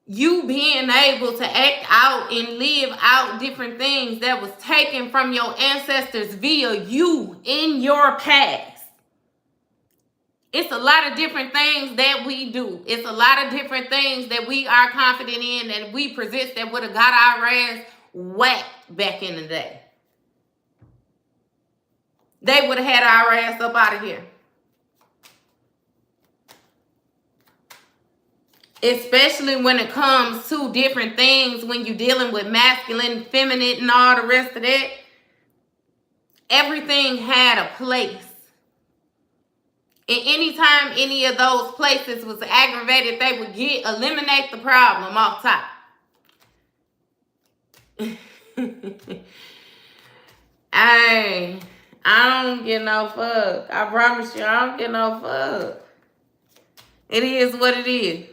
You being able to act out and live out different things that was taken from your ancestors via you in your past. It's a lot of different things that we do. It's a lot of different things that we are confident in and we possess that would have got our ass whacked back in the day. They would have had our ass up out of here. Especially when it comes to different things, when you're dealing with masculine, feminine, and all the rest of that. Everything had a place. And anytime any of those places was aggravated, they would eliminate the problem off top. Hey, I don't get no fuck. I promise you, I don't get no fuck. It is what it is.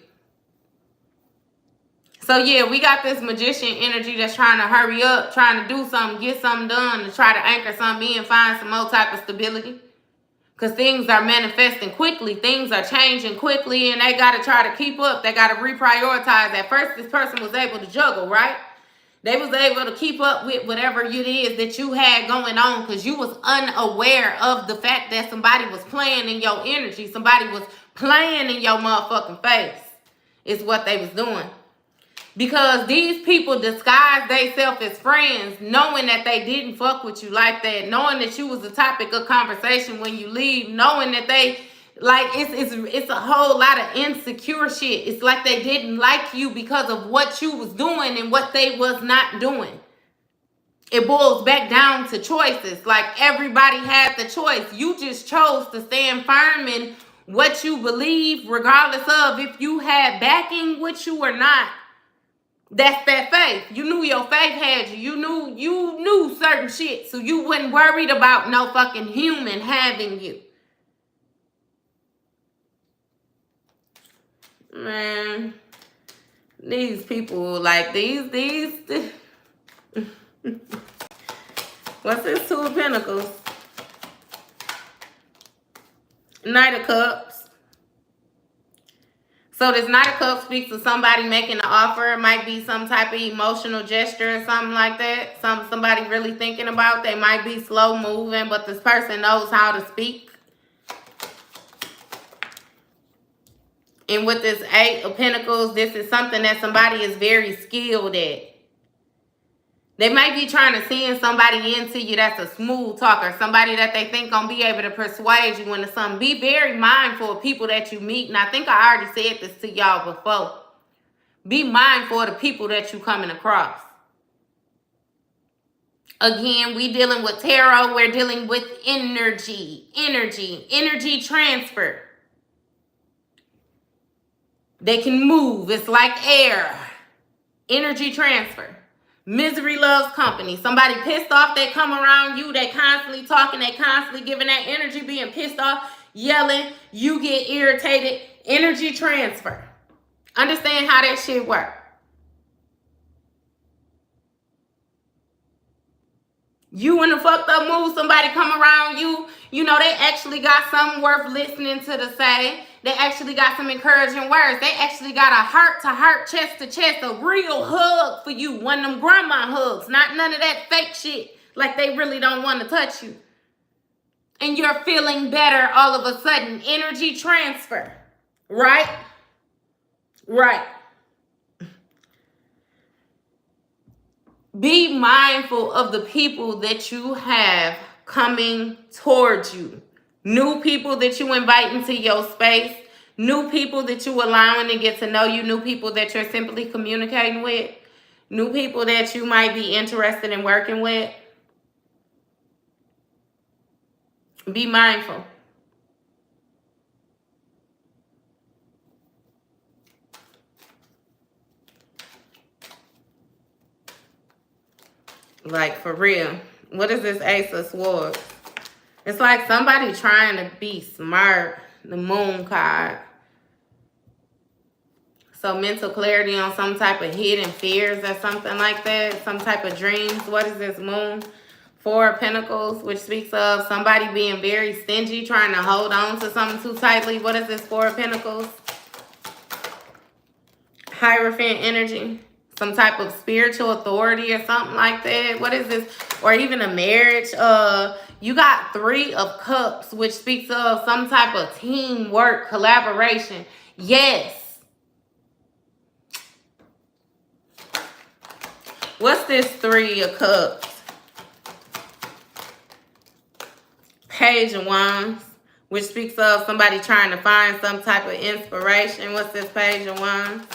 So yeah, we got this magician energy that's trying to hurry up, trying to do something, get something done, to try to anchor something in, find some more type of stability. Because things are manifesting quickly. Things are changing quickly, and they got to try to keep up. They got to reprioritize. At first, this person was able to juggle, right? They was able to keep up with whatever it is that you had going on because you was unaware of the fact that somebody was playing in your energy. Somebody was playing in your motherfucking face is what they was doing. Because these people disguised themselves as friends, knowing that they didn't fuck with you like that, knowing that you was the topic of conversation when you leave, knowing that they, like, it's a whole lot of insecure shit. It's like they didn't like you because of what you was doing and what they was not doing. It boils back down to choices. Like, everybody had the choice. You just chose to stand firm in what you believe, regardless of if you had backing with you or not. That's that faith. You knew your faith had you. You knew certain shit. So you wasn't worried about no fucking human having you. Man. These people, like, these what's this? Two of Pentacles. Knight of Cups. So this Knight of Cups speaks to somebody making an offer. It might be some type of emotional gesture or something like that. Somebody really thinking about. They might be slow moving, but this person knows how to speak. And with this Eight of Pentacles, this is something that somebody is very skilled at. They might be trying to send somebody into you that's a smooth talker, somebody that they think gonna be able to persuade you into something. Be very mindful of people that you meet. And I think I already said this to y'all before. Be mindful of the people that you coming across. Again, we dealing with tarot. We're dealing with energy transfer. They can move. It's like air. Energy transfer. Misery loves company. Somebody pissed off, they come around you, they constantly talking, they constantly giving that energy, being pissed off, yelling, you get irritated. Energy transfer. Understand how that shit works. You in a fucked up mood, somebody come around you, you know, they actually got something worth listening to say. They actually got some encouraging words. They actually got a heart-to-heart, chest-to-chest, a real hug for you. One of them grandma hugs. Not none of that fake shit. Like they really don't want to touch you. And you're feeling better all of a sudden. Energy transfer. Right? Right. Be mindful of the people that you have coming towards you. New people that you invite into your space. New people that you allowing to get to know you. New people that you're simply communicating with. New people that you might be interested in working with. Be mindful. Like, for real. What is this Ace of Swords? It's like somebody trying to be smart. The Moon card. So mental clarity on some type of hidden fears or something like that. Some type of dreams. What is this Moon? Four of Pentacles, which speaks of somebody being very stingy, trying to hold on to something too tightly. What is this Four of Pentacles? Hierophant energy. Some type of spiritual authority or something like that. What is this? Or even a marriage. You got Three of Cups, which speaks of some type of teamwork, collaboration. Yes. What's this Three of Cups? Page of Wands, which speaks of somebody trying to find some type of inspiration. What's this Page of Wands?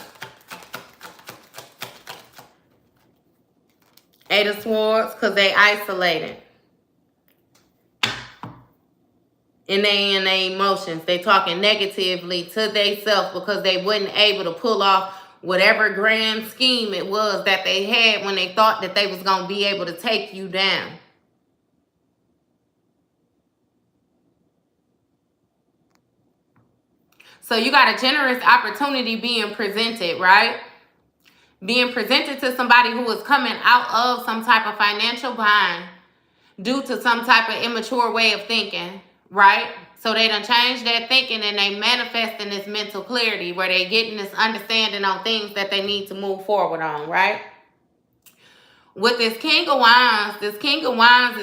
Eight of Swords, because they isolated. And they in their emotions. They talking negatively to themselves because they wasn't able to pull off whatever grand scheme it was that they had when they thought that they was going to be able to take you down. So you got a generous opportunity being presented, right? Being presented to somebody who is coming out of some type of financial bind due to some type of immature way of thinking, right? So they done changed their thinking and they manifesting this mental clarity where they getting this understanding on things that they need to move forward on, right? With this King of Wands is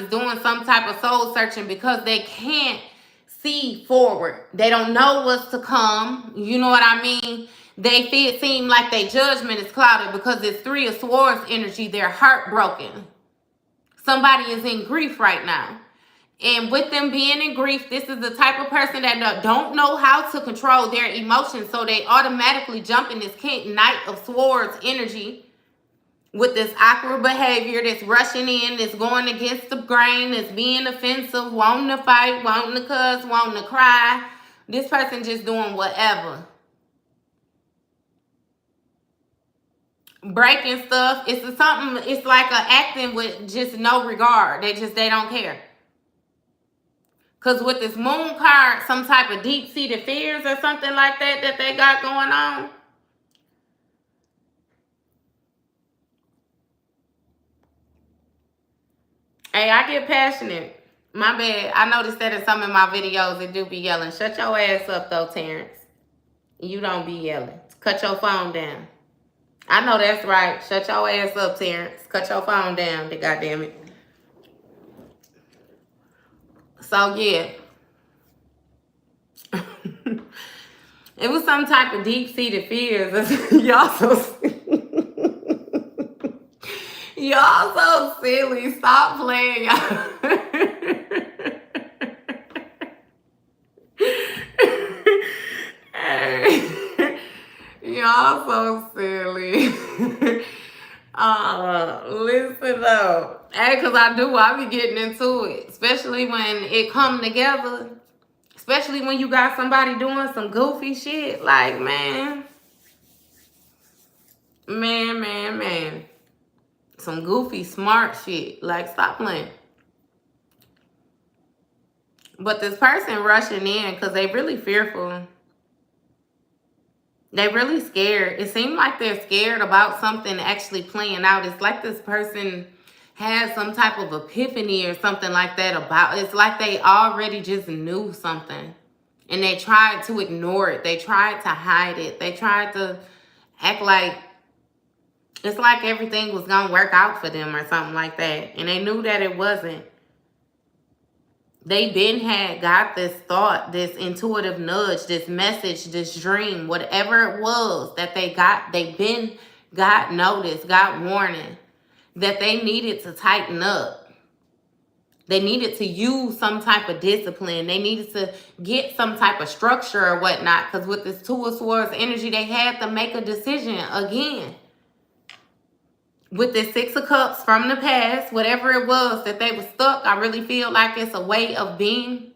doing some type of soul searching because they can't see forward. They don't know what's to come. You know what I mean? They seem like their judgment is clouded because it's Three of Swords energy. They're heartbroken. Somebody is in grief right now. And with them being in grief, this is the type of person that don't know how to control their emotions. So they automatically jump in this Knight of Swords energy with this awkward behavior, that's rushing in, that's going against the grain, that's being offensive, wanting to fight, wanting to cuss, wanting to cry. This person just doing whatever. Breaking stuff. It's like a acting with just no regard. They don't care. Because with this Moon card, some type of deep-seated fears or something like that they got going on. Hey, I get passionate. My bad. I noticed that in some of my videos, it do be yelling. Shut your ass up, though, Terrence. You don't be yelling. Cut your phone down. I know that's right. Shut your ass up, Terrence. Cut your phone down, goddamn it. So, yeah. It was some type of deep-seated fears. Y'all so y'all so silly. Stop playing, y'all. Y'all so silly. Listen up. Hey, because I be getting into it. Especially when it come together. Especially when you got somebody doing some goofy shit. Like, man. Some goofy, smart shit. Like, stop playing. But this person rushing in because they really fearful. They really scared. It seemed like they're scared about something actually playing out. It's like this person has some type of epiphany or something like that about. It's like they already just knew something. And they tried to ignore it. They tried to hide it. They tried to act like it's like everything was going to work out for them or something like that. And they knew that it wasn't. They got this thought, this intuitive nudge, this message, this dream, whatever it was that they got notice, got warning that they needed to tighten up. They needed to use some type of discipline. They needed to get some type of structure or whatnot. Because with this Two of Swords energy, they had to make a decision again. With the Six of Cups from the past, whatever it was that they were stuck, I really feel like it's a way of being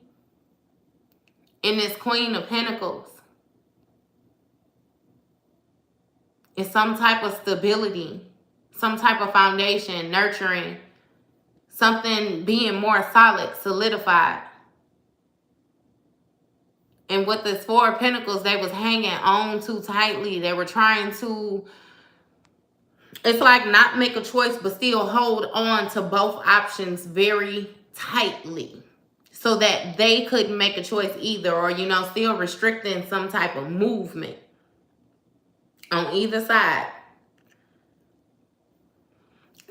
in this Queen of Pentacles. It's some type of stability, some type of foundation, nurturing, something being more solid, solidified. And with this Four of Pentacles, they was hanging on too tightly. They were trying to It's like not make a choice, but still hold on to both options very tightly so that they couldn't make a choice either, or, you know, still restricting some type of movement on either side.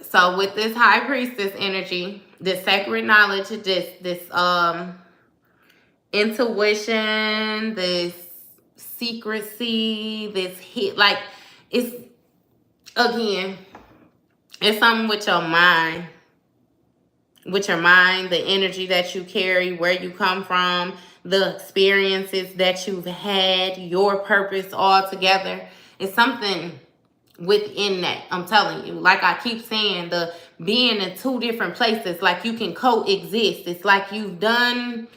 So with this high priestess energy, this sacred knowledge, this intuition, this secrecy, this hit, like, it's, again, it's something with your mind. With your mind, the energy that you carry, where you come from, the experiences that you've had, your purpose all together. It's something within that. I'm telling you, like I keep saying, the being in two different places, like you can coexist. It's like you've done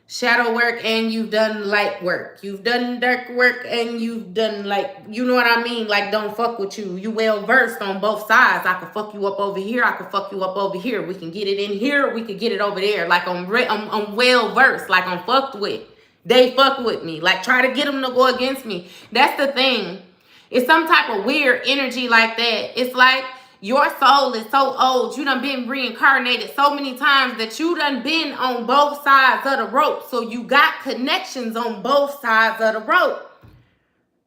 shadow work and you've done light work. You've done dark work and you've done, like, you know what I mean? Like, don't fuck with you. You well versed on both sides. I could fuck you up over here. I could fuck you up over here. We can get it in here. We could get it over there. Like, I'm well versed. Like, I'm fucked with. They fuck with me. Like, try to get them to go against me. That's the thing. It's some type of weird energy like that. It's like your soul is so old. You done been reincarnated so many times that you done been on both sides of the rope. So you got connections on both sides of the rope.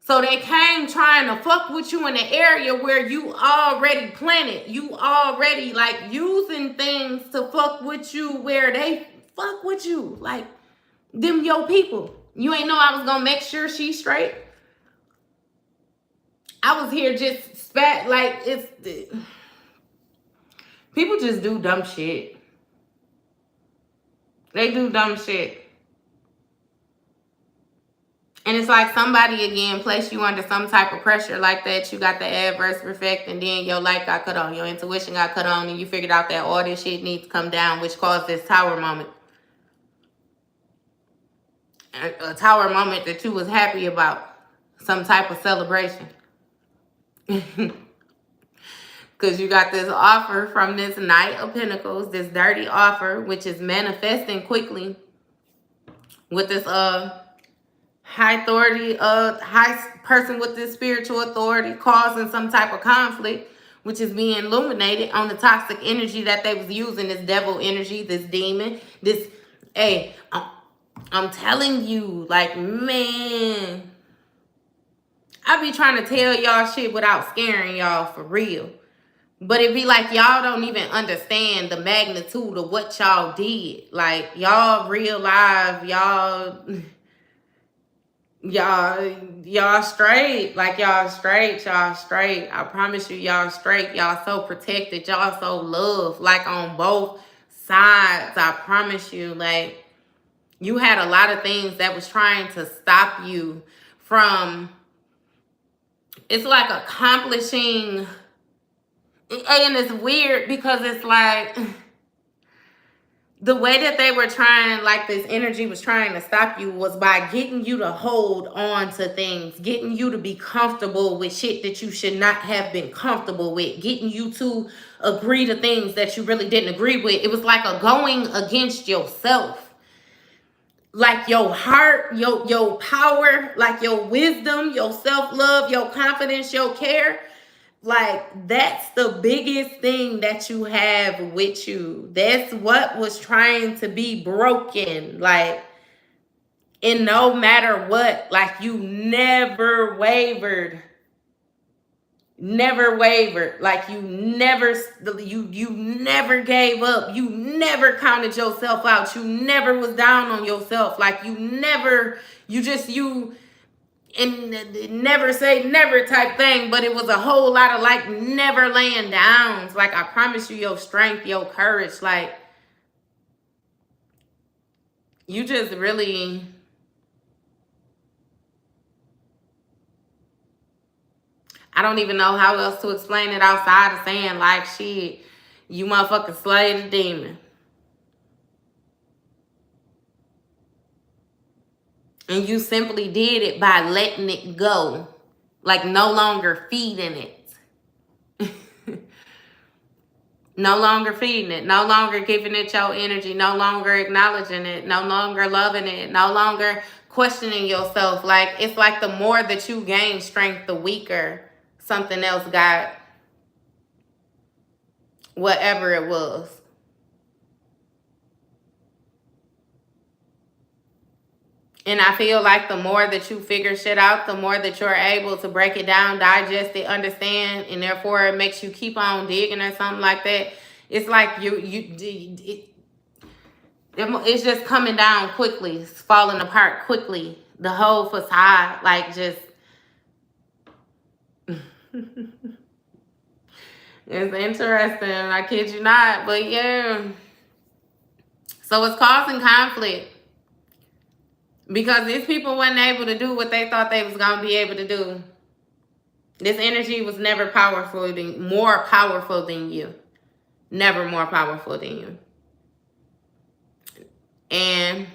So they came trying to fuck with you in the area where you already planted. You already, like, using things to fuck with you where they fuck with you. Like, them your people. You ain't know I was gonna make sure she's straight. I was here just spat, like, it's, people just do dumb shit. They do dumb shit. And it's like somebody, again, placed you under some type of pressure like that. You got the adverse effect, and then your light got cut on. Your intuition got cut on, and you figured out that all this shit needs to come down, which caused this tower moment. A tower moment that you was happy about. Some type of celebration. Because you got this offer from this Knight of Pentacles, this dirty offer, which is manifesting quickly with this high authority, high person with this spiritual authority causing some type of conflict, which is being illuminated on the toxic energy that they was using, this devil energy, this demon, this, hey, I'm telling you, like, man, I be trying to tell y'all shit without scaring y'all for real. But it be like y'all don't even understand the magnitude of what y'all did. Like, y'all real live, y'all straight. Like, y'all straight. I promise you, y'all straight. Y'all so protected. Y'all so loved. Like, on both sides. I promise you. Like, you had a lot of things that was trying to stop you from, it's like accomplishing. And it's weird because it's like the way that they were trying, like this energy was trying to stop you, was by getting you to hold on to things, getting you to be comfortable with shit that you should not have been comfortable with, getting you to agree to things that you really didn't agree with. It was like a going against yourself. Like your heart, your power, like your wisdom, your self-love, your confidence, your care. Like, that's the biggest thing that you have with you. That's what was trying to be broken. Like, and no matter what, like, you never wavered. Never wavered. Like, you never gave up. You never counted yourself out. You never was down on yourself. Like, and never say never type thing, but it was a whole lot of, like, never laying down. Like, I promise you, your strength, your courage, like, you just really, I don't even know how else to explain it outside of saying, like, shit, you motherfucking slayed a demon. And you simply did it by letting it go. Like, no longer feeding it. No longer feeding it. No longer giving it your energy. No longer acknowledging it. No longer loving it. No longer questioning yourself. Like, it's like the more that you gain strength, the weaker something else got. whatever it was. And I feel like the more that you figure shit out, the more that you're able to break it down, digest it, understand, and therefore it makes you keep on digging or something like that. It's like it's just coming down quickly. It's falling apart quickly. The whole facade, like, just it's interesting. I kid you not. But yeah. So it's causing conflict. Because these people weren't able to do what they thought they was going to be able to do. This energy was never more powerful than you. Never more powerful than you. And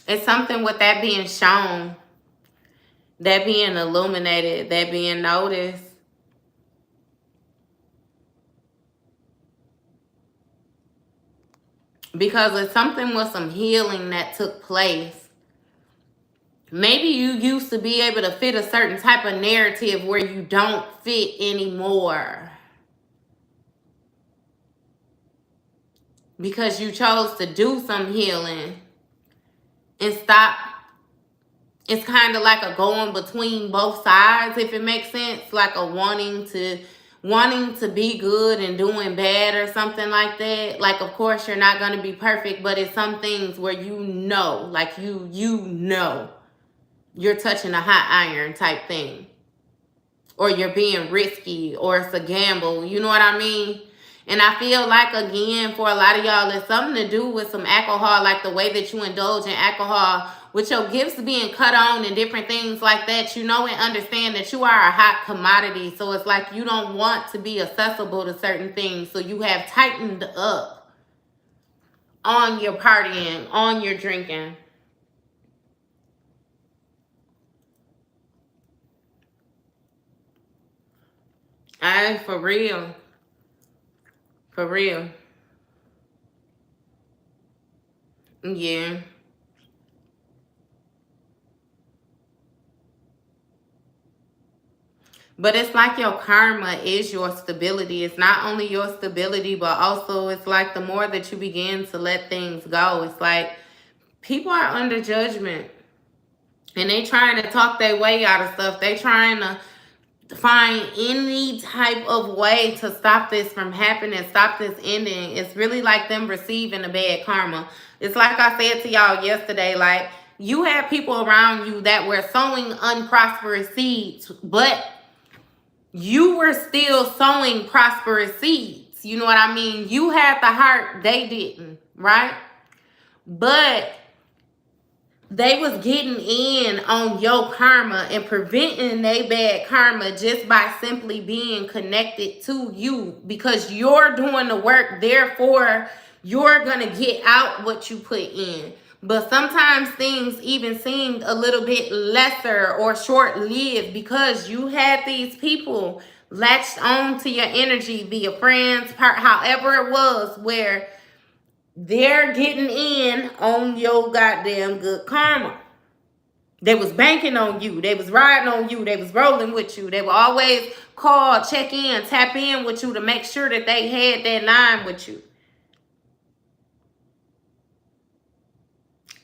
it's something with that being shown, that being illuminated, that being noticed. Because it's something with some healing that took place. Maybe you used to be able to fit a certain type of narrative where you don't fit anymore. Because you chose to do some healing and stop. It's kind of like a going between both sides, if it makes sense. Like a wanting to be good and doing bad or something like that. Like, of course, you're not going to be perfect, but it's some things where like you're touching a hot iron type thing. Or you're being risky, or it's a gamble. You know what I mean? And I feel like, again, for a lot of y'all, it's something to do with some alcohol, like the way that you indulge in alcohol, with your gifts being cut on and different things like that. You know and understand that you are a hot commodity. So it's like you don't want to be accessible to certain things. So you have tightened up on your partying, on your drinking. For real. For real. Yeah. But it's like your karma is your stability. It's not only your stability, but also it's like the more that you begin to let things go, it's like people are under judgment. And they trying to talk their way out of stuff. They trying to find any type of way to stop this from happening, stop this ending. It's really like them receiving a bad karma. It's like I said to y'all yesterday, like, you had people around you that were sowing unprosperous seeds, but you were still sowing prosperous seeds. You know what I mean? You had the heart, they didn't, right? But they was getting in on your karma and preventing their bad karma just by simply being connected to you, because you're doing the work. Therefore, you're going to get out what you put in. But sometimes things even seemed a little bit lesser or short-lived because you had these people latched on to your energy via friends, however it was, where they're getting in on your goddamn good karma. They was banking on you. They was riding on you. They was rolling with you. They would always call, check in, tap in with you to make sure that they had that line with you.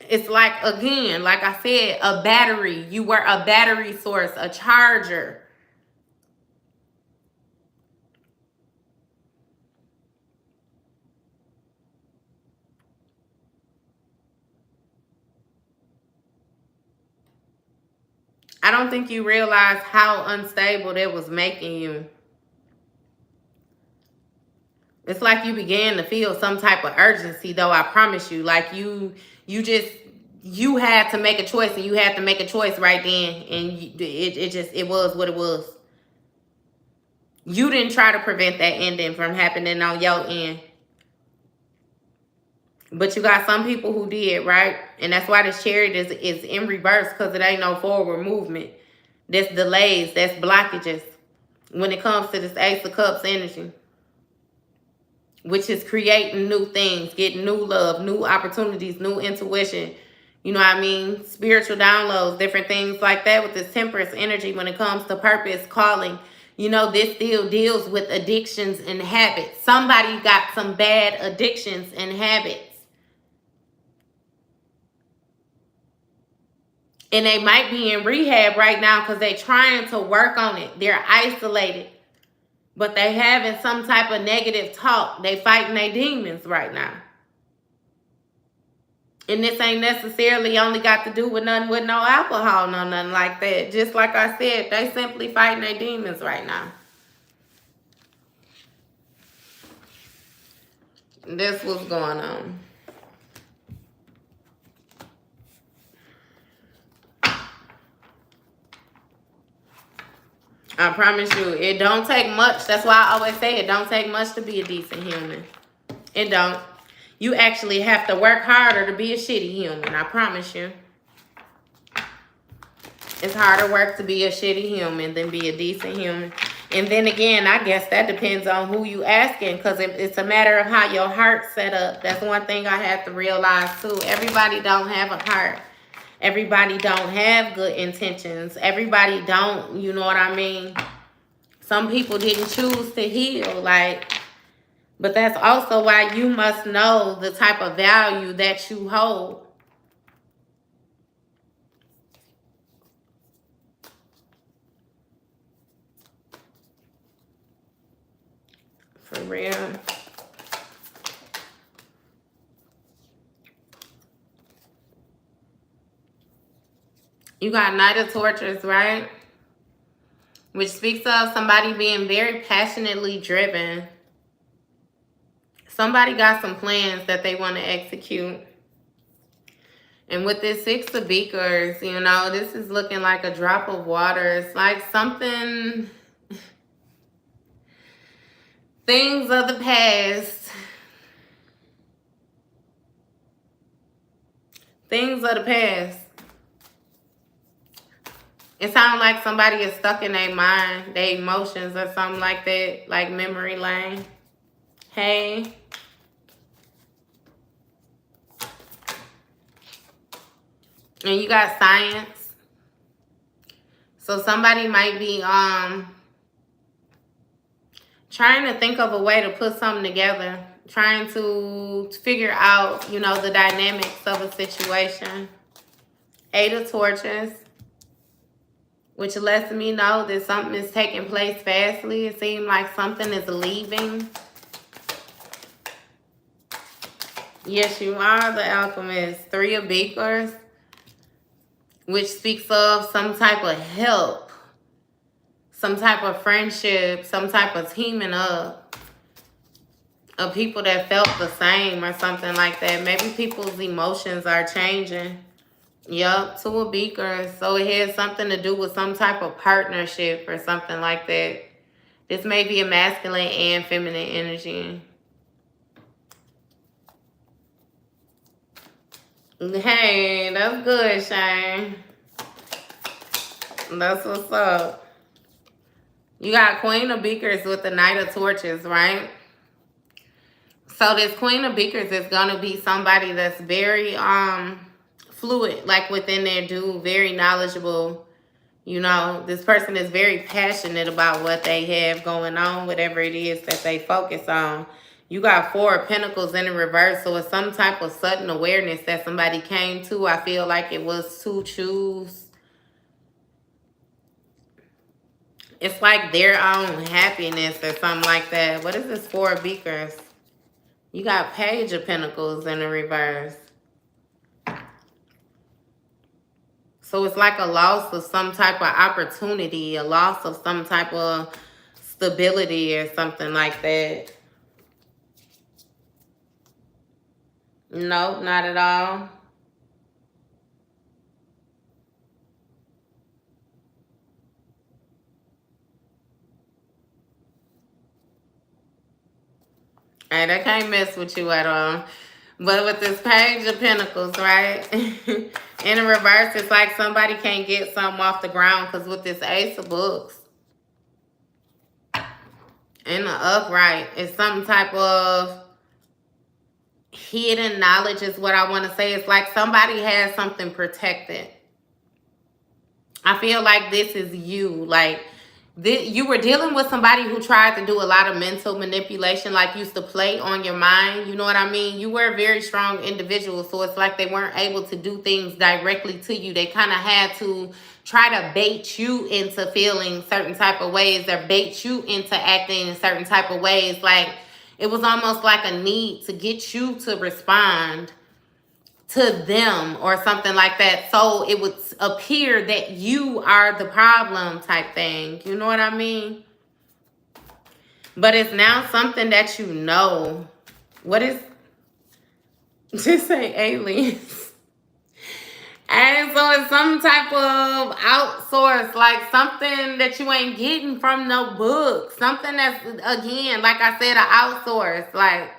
It's like, again, like I said, a battery. You were a battery source, a charger. I don't think you realize how unstable that was making you. It's like you began to feel some type of urgency, though, I promise you. Like you had to make a choice, and you had to make a choice right then. And it was what it was. You didn't try to prevent that ending from happening on your end. But you got some people who did, right? And that's why this chariot is in reverse, because it ain't no forward movement. There's delays, that's blockages when it comes to this Ace of Cups energy, which is creating new things, getting new love, new opportunities, new intuition. You know what I mean? Spiritual downloads, different things like that with this Temperance energy when it comes to purpose, calling. You know, this still deals with addictions and habits. Somebody got some bad addictions and habits. And they might be in rehab right now because they're trying to work on it. They're isolated. But they having some type of negative talk. They fighting their demons right now. And this ain't necessarily only got to do with nothing with no alcohol, no nothing like that. Just like I said, they simply fighting their demons right now. That's what's going on. I promise you, it don't take much. That's why I always say it don't take much to be a decent human. It don't. You actually have to work harder to be a shitty human. I promise you. It's harder work to be a shitty human than be a decent human. And then again, I guess that depends on who you asking, because it's a matter of how your heart's set up. That's one thing I have to realize too. Everybody don't have a heart. Everybody don't have good intentions. Everybody don't, you know what I mean? Some people didn't choose to heal, but that's also why you must know the type of value that you hold. For real. You got Knight of Torches, right? Which speaks of somebody being very passionately driven. Somebody got some plans that they want to execute. And with this Six of Beakers, you know, this is looking like a drop of water. It's like something, things of the past. Things of the past. It sounds like somebody is stuck in their mind, their emotions or something like that, like memory lane. Hey. And you got Science. So somebody might be trying to think of a way to put something together. Trying to figure out, you know, the dynamics of a situation. Eight of Torches. Which lets me know that something is taking place fastly. It seems like something is leaving. Yes, you are the Alchemist. Three of Beakers. Which speaks of some type of help. Some type of friendship. Some type of teaming up. Of people that felt the same or something like that. Maybe people's emotions are changing. Yup, Two of Beakers. So it has something to do with some type of partnership or something like that. This may be a masculine and feminine energy. Hey, that's good, Shane. That's what's up. You got Queen of Beakers with the Knight of Torches, right? So this Queen of Beakers is going to be somebody that's very fluid, like within their due, very knowledgeable. You know, this person is very passionate about what they have going on, whatever it is that they focus on. You got Four of Pentacles in the reverse, so it's some type of sudden awareness that somebody came to. I feel like it was to choose. It's like their own happiness or something like that. What is this Four of Beakers? You got Page of Pentacles in the reverse. So it's like a loss of some type of opportunity, a loss of some type of stability or something like that. Nope, not at all. And I can't mess with you at all. But with this Page of Pentacles, right? In the reverse, it's like somebody can't get something off the ground, because with this Ace of Books in the upright, it's some type of hidden knowledge is what I want to say. It's like somebody has something protected. I feel like this is you. Like You were dealing with somebody who tried to do a lot of mental manipulation, like used to play on your mind. You know what I mean? You were a very strong individual, so it's like they weren't able to do things directly to you. They kind of had to try to bait you into feeling certain type of ways, or bait you into acting in certain type of ways. Like it was almost like a need to get you to respond to them or something like that, so it would appear that you are the problem type thing. You know what I mean? But it's now something that you know. What is just say aliens? And so it's some type of outsource, like something that you ain't getting from no book. Something that's, again, like I said, an outsource. Like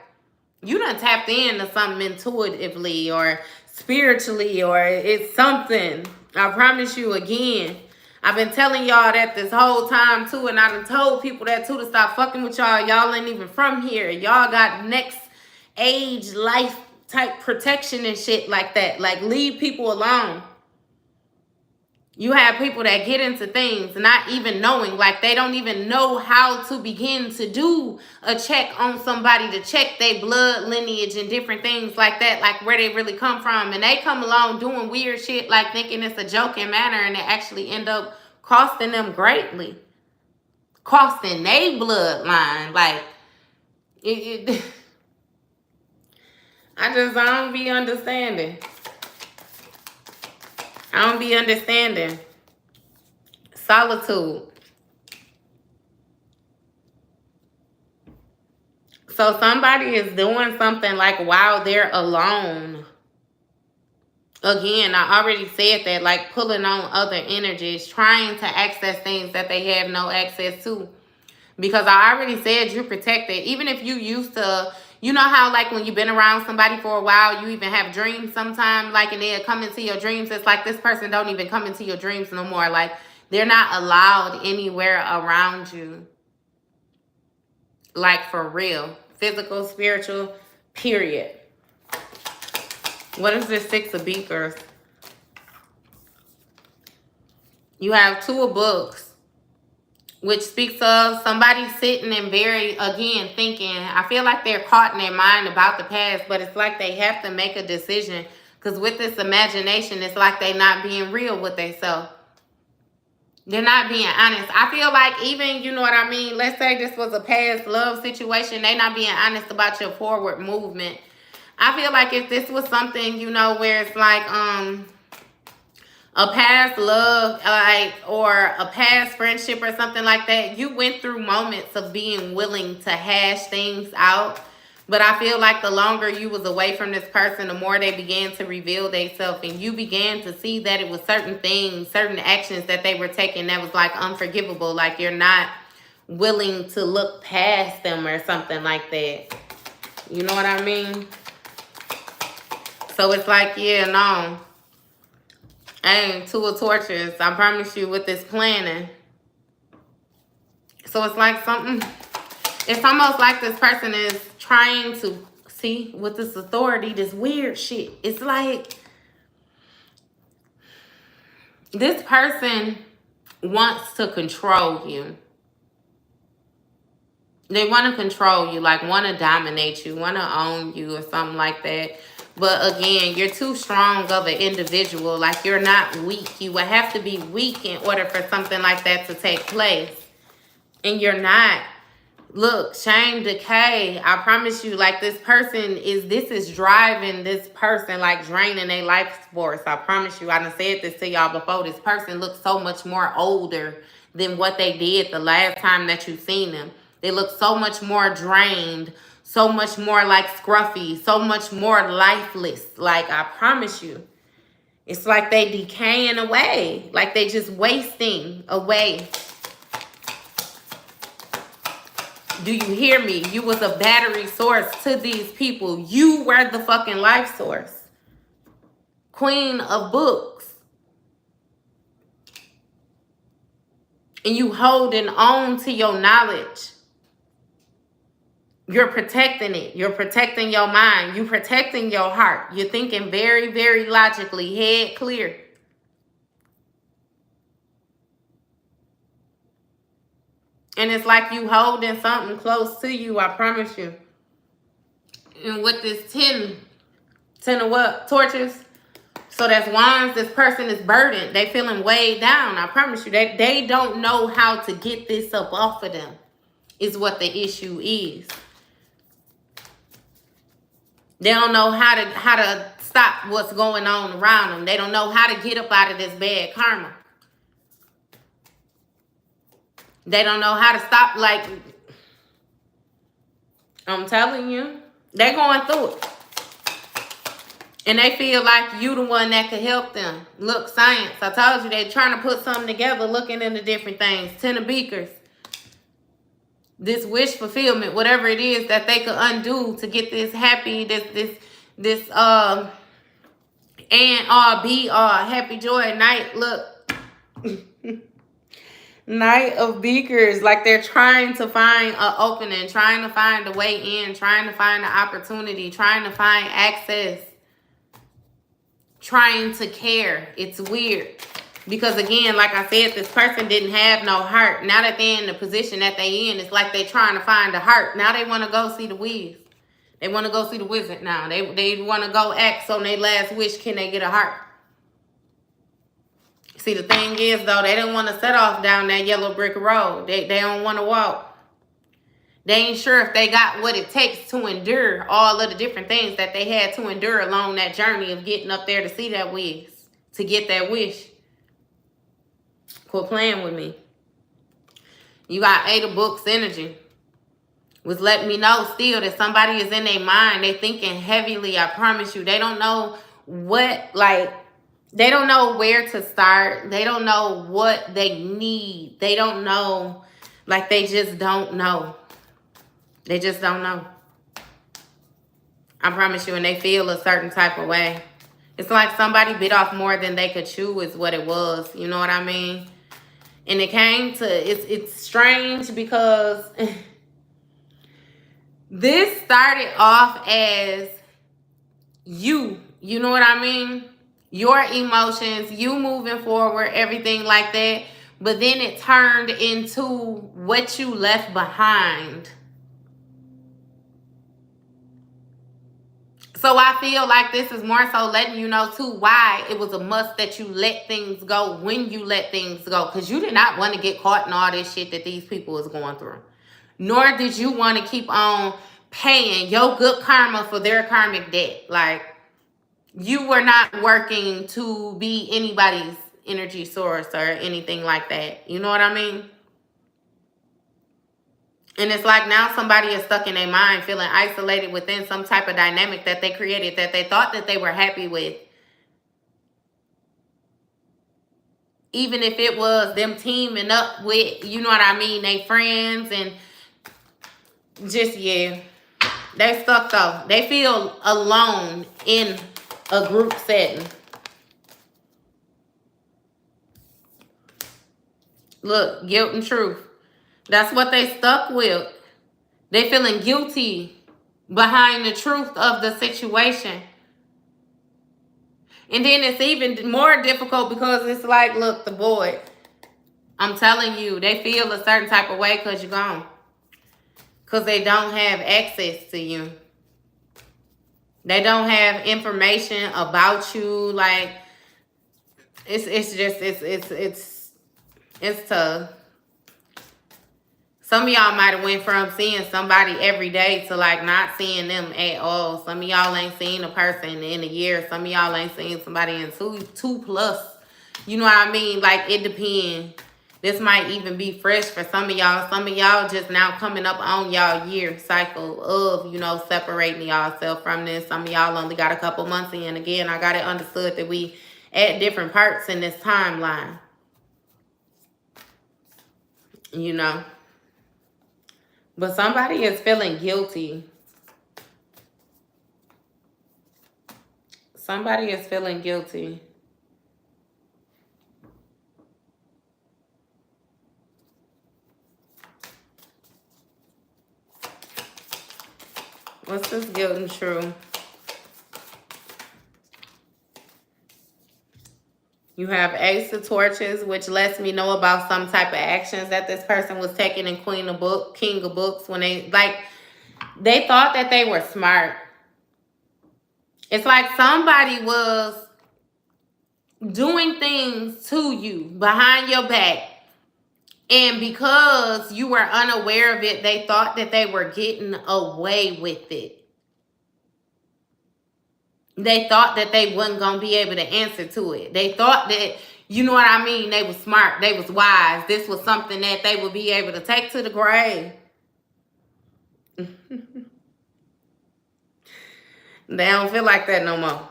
you done tapped into something intuitively or spiritually, or it's something. I promise you, again. I've been telling y'all that this whole time too, and I done told people that too, to stop fucking with y'all. Y'all ain't even from here. Y'all got next age life type protection and shit like that. Like, leave people alone. You have people that get into things not even knowing, like they don't even know how to begin to do a check on somebody, to check their blood lineage and different things like that, like where they really come from. And they come along doing weird shit, like thinking it's a joking manner, and it actually end up costing them greatly. Costing their bloodline. Like, I don't be understanding. I don't be understanding. Solitude. So somebody is doing something like while they're alone. Again, I already said that, like pulling on other energies, trying to access things that they have no access to. Because I already said you're protected. Even if you used to, you know how like when you've been around somebody for a while, you even have dreams sometimes, like, and they'll come into your dreams. It's like this person don't even come into your dreams no more. Like they're not allowed anywhere around you. Like for real. Physical, spiritual, period. What is this Six of Beakers? You have Two of Books, which speaks of somebody sitting and very, again, thinking. I feel like they're caught in their mind about the past, but it's like they have to make a decision. Because with this imagination, it's like they're not being real with themselves. They're not being honest. I feel like even, you know what I mean? Let's say this was a past love situation. They're not being honest about your forward movement. I feel like if this was something, you know, where it's like a past love, like, or a past friendship or something like that, you went through moments of being willing to hash things out. But I feel like the longer you was away from this person, the more they began to reveal themselves, and you began to see that it was certain things, certain actions that they were taking that was like unforgivable. Like you're not willing to look past them or something like that. You know what I mean? So it's like, yeah, no. And Two of Torches, I promise you, with this planning. So it's like something, it's almost like this person is trying to, see, with this authority, this weird shit. It's like this person wants to control you. They want to control you, like want to dominate you, want to own you or something like that. But again, you're too strong of an individual. Like you're not weak. You would have to be weak in order for something like that to take place. And you're not. Look, shame, decay. I promise you, like this is driving this person, like draining their life force. I promise you, I done said this to y'all before. This person looks so much more older than what they did the last time that you seen them. They look so much more drained, so much more like scruffy, so much more lifeless. Like, I promise you. It's like they decaying away. Like they just wasting away. Do you hear me? You was a battery source to these people. You were the fucking life source. Queen of Books. And you holding on to your knowledge. You're protecting it. You're protecting your mind. You're protecting your heart. You're thinking very, very logically, head clear. And it's like you holding something close to you, I promise you. And with this 10 of what? Torches. So that's wands. This person is burdened. They feeling weighed down. I promise you. They don't know how to get this up off of them. Is what the issue is. They don't know how to stop what's going on around them. They don't know how to get up out of this bad karma. They don't know how to stop. Like, I'm telling you, they're going through it. And they feel like you the one that could help them. Look, science. I told you they're trying to put something together, looking into different things. 10 of beakers. This wish fulfillment, whatever it is that they could undo to get this happy, this happy joy night. Look. Knight of beakers. Like they're trying to find an opening, trying to find a way in, trying to find an opportunity, trying to find access. Trying to care. It's weird. Because again, like I said, this person didn't have no heart. Now that they're in the position that they in, it's like they're trying to find a heart. Now they want to go see the Wiz. They want to go see the wizard now. They want to go ask on their last wish, can they get a heart? See, the thing is, though, they didn't want to set off down that yellow brick road. They don't want to walk. They ain't sure if they got what it takes to endure all of the different things that they had to endure along that journey of getting up there to see that Wiz, to get that wish. Quit playing with me. You got 8 of books energy. Was letting me know still that somebody is in their mind. They thinking heavily, I promise you. They don't know what, like, they don't know where to start. They don't know what they need. They don't know, like, they just don't know. They just don't know. I promise you, and they feel a certain type of way. It's like somebody bit off more than they could chew is what it was. You know what I mean? And it came to, it's strange because this started off as you know what I mean? Your emotions, you moving forward, everything like that. But then it turned into what you left behind. So I feel like this is more so letting you know, too, why it was a must that you let things go when you let things go. Because you did not want to get caught in all this shit that these people is going through. Nor did you want to keep on paying your good karma for their karmic debt. Like, you were not working to be anybody's energy source or anything like that. You know what I mean? And it's like now somebody is stuck in their mind, feeling isolated within some type of dynamic that they created that they thought that they were happy with. Even if it was them teaming up with, you know what I mean, they friends and just, yeah. They stuck though. They feel alone in a group setting. Look, guilt and truth. That's what they stuck with. They feeling guilty behind the truth of the situation. And then it's even more difficult because it's like, look, the boy, I'm telling you, they feel a certain type of way because you're gone. Because they don't have access to you. They don't have information about you. Like, it's tough. Some of y'all might have went from seeing somebody every day to like not seeing them at all. Some of y'all ain't seen a person in a year. Some of y'all ain't seen somebody in two plus. You know what I mean? Like, it depends. This might even be fresh for some of y'all. Some of y'all just now coming up on y'all year cycle of, you know, separating y'all from this. Some of y'all only got a couple months in. Again, I got it understood that we at different parts in this timeline. You know. But somebody is feeling guilty. Somebody is feeling guilty. What's this guilt and truth? You have Ace of Torches, which lets me know about some type of actions that this person was taking in King of Books, when they thought that they were smart. It's like somebody was doing things to you behind your back. And because you were unaware of it, they thought that they were getting away with it. They thought that they wasn't going to be able to answer to it. They thought that, you know what I mean, they was smart, they was wise. This was something that they would be able to take to the grave. They don't feel like that no more.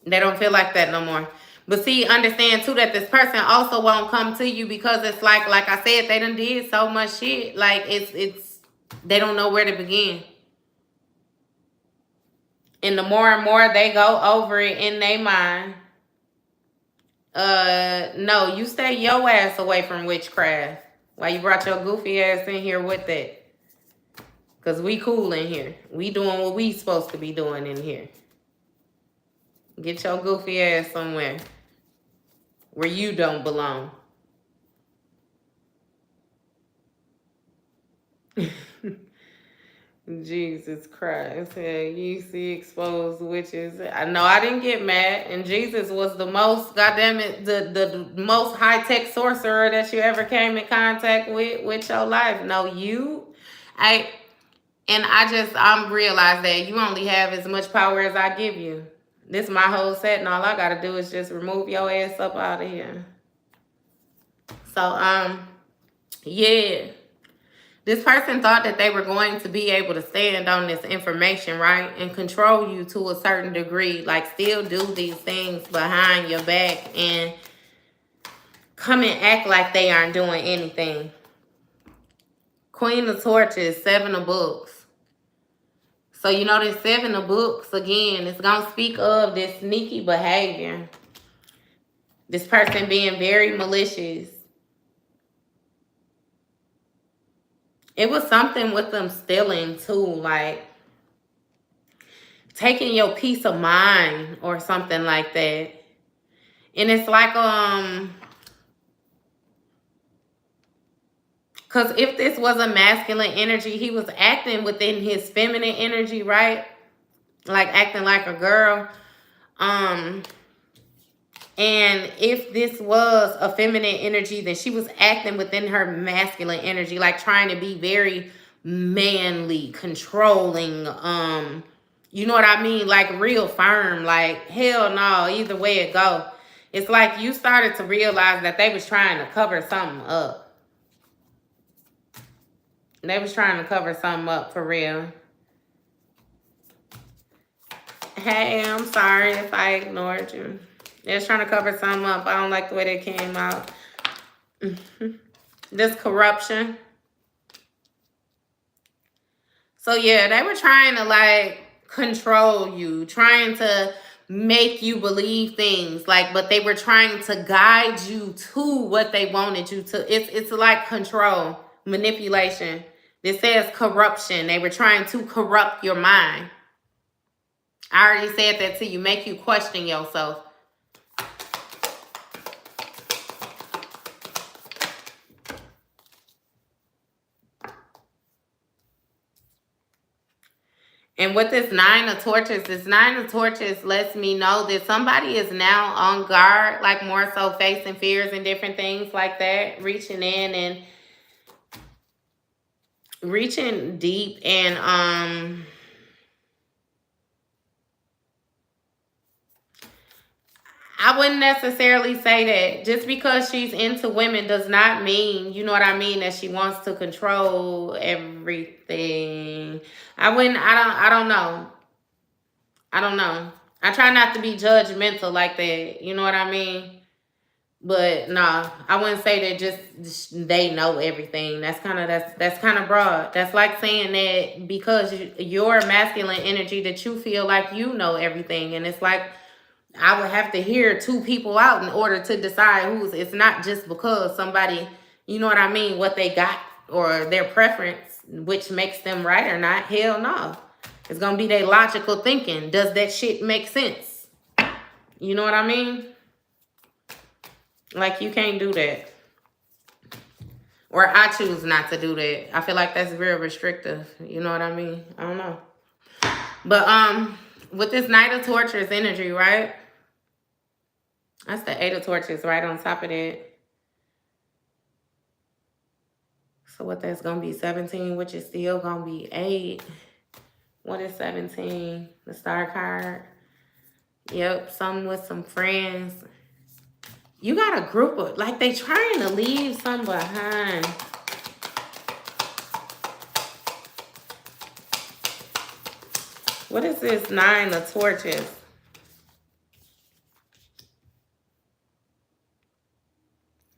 They don't feel like that no more. But see, understand too that this person also won't come to you because it's like I said, they done did so much shit. Like it's they don't know where to begin. And the more and more they go over it in their mind, no, you stay your ass away from witchcraft. Why you brought your goofy ass in here with that? Because we cool in here. We doing what we supposed to be doing in here. Get your goofy ass somewhere where you don't belong. Jesus Christ. Hey, you see exposed witches. I know I didn't get mad. And Jesus was the most, goddamn it, the most high-tech sorcerer that you ever came in contact with your life. No, I realized that you only have as much power as I give you. This is my whole set, and all I gotta do is just remove your ass up out of here. So, yeah. This person thought that they were going to be able to stand on this information, right? And control you to a certain degree. Like, still do these things behind your back and come and act like they aren't doing anything. Queen of Torches, 7 of Books. So, you know, this 7 of Books, again, it's going to speak of this sneaky behavior. This person being very malicious. It was something with them stealing too, like taking your peace of mind or something like that. And it's like, because if this was a masculine energy, he was acting within his feminine energy, right? Like acting like a girl. And if this was a feminine energy, then she was acting within her masculine energy, like trying to be very manly, controlling, you know what I mean? Like real firm, like hell no, either way it go. It's like you started to realize that they was trying to cover something up. They was trying to cover something up for real. Hey, I'm sorry if I ignored you. They're trying to cover something up. I don't like the way they came out. This corruption. So, yeah, they were trying to, like, control you. Trying to make you believe things. Like, but they were trying to guide you to what they wanted you to. It's like control, manipulation. This says corruption. They were trying to corrupt your mind. I already said that to you. Make you question yourself. And with this 9 of Torches, this 9 of Torches lets me know that somebody is now on guard, like more so facing fears and different things like that, reaching in and reaching deep and I wouldn't necessarily say that just because she's into women does not mean, you know what I mean, that she wants to control everything. I don't know. I don't know. I try not to be judgmental like that. You know what I mean? But nah, I wouldn't say that just they know everything. That's kind of broad. That's like saying that because your masculine energy that you feel like you know everything. And it's like, I would have to hear 2 people out in order to decide who's. It's not just because somebody, you know what I mean, what they got or their preference, which makes them right or not. Hell no. It's going to be their logical thinking. Does that shit make sense? You know what I mean? Like, you can't do that. Or I choose not to do that. I feel like that's real restrictive. You know what I mean? I don't know. But with this Knight of Torches energy, right? That's the Eight of Torches right on top of that. So what that's going to be 17, which is still going to be 8. What is 17? The Star card. Yep, some with some friends. You got a group of, like, they trying to leave some behind. What is this 9 of Torches?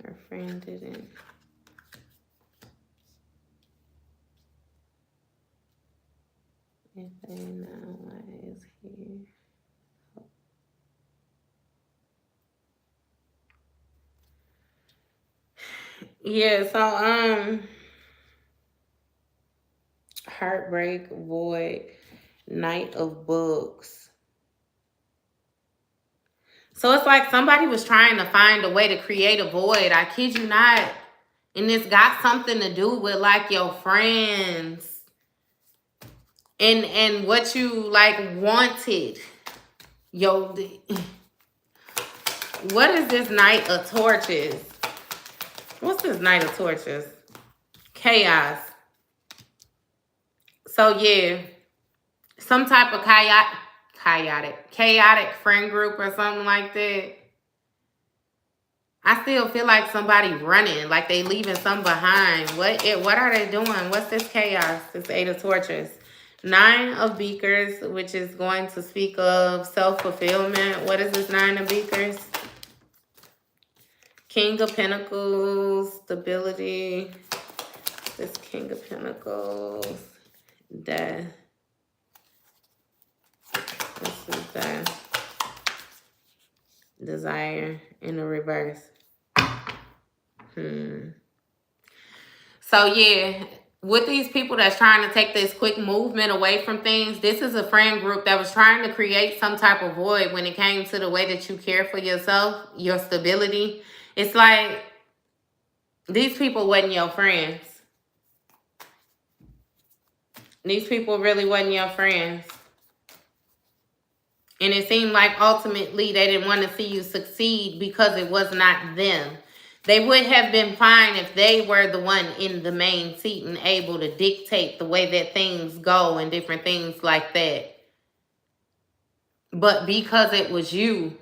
Her friend didn't. If they know what is here. Yeah, so heartbreak, void, Knight of Books. So it's like somebody was trying to find a way to create a void. I kid you not. And it's got something to do with like your friends. And what you like wanted. Yo, what is this Knight of Torches? What's this Knight of Torches? Chaos. So yeah, some type of chaotic friend group or something like that. I still feel like somebody running, like they leaving some behind. What are they doing? What's this chaos? This 8 of Torches. 9 of Beakers, which is going to speak of self-fulfillment. What is this 9 of Beakers? King of Pentacles, stability. This King of Pentacles, death. This is death. Desire in the reverse. So yeah, with these people that's trying to take this quick movement away from things, this is a friend group that was trying to create some type of void when it came to the way that you care for yourself, your stability. It's like these people wasn't your friends. These people really wasn't your friends. And it seemed like ultimately they didn't want to see you succeed because it was not them. They would have been fine if they were the one in the main seat and able to dictate the way that things go and different things like that. But because it was you,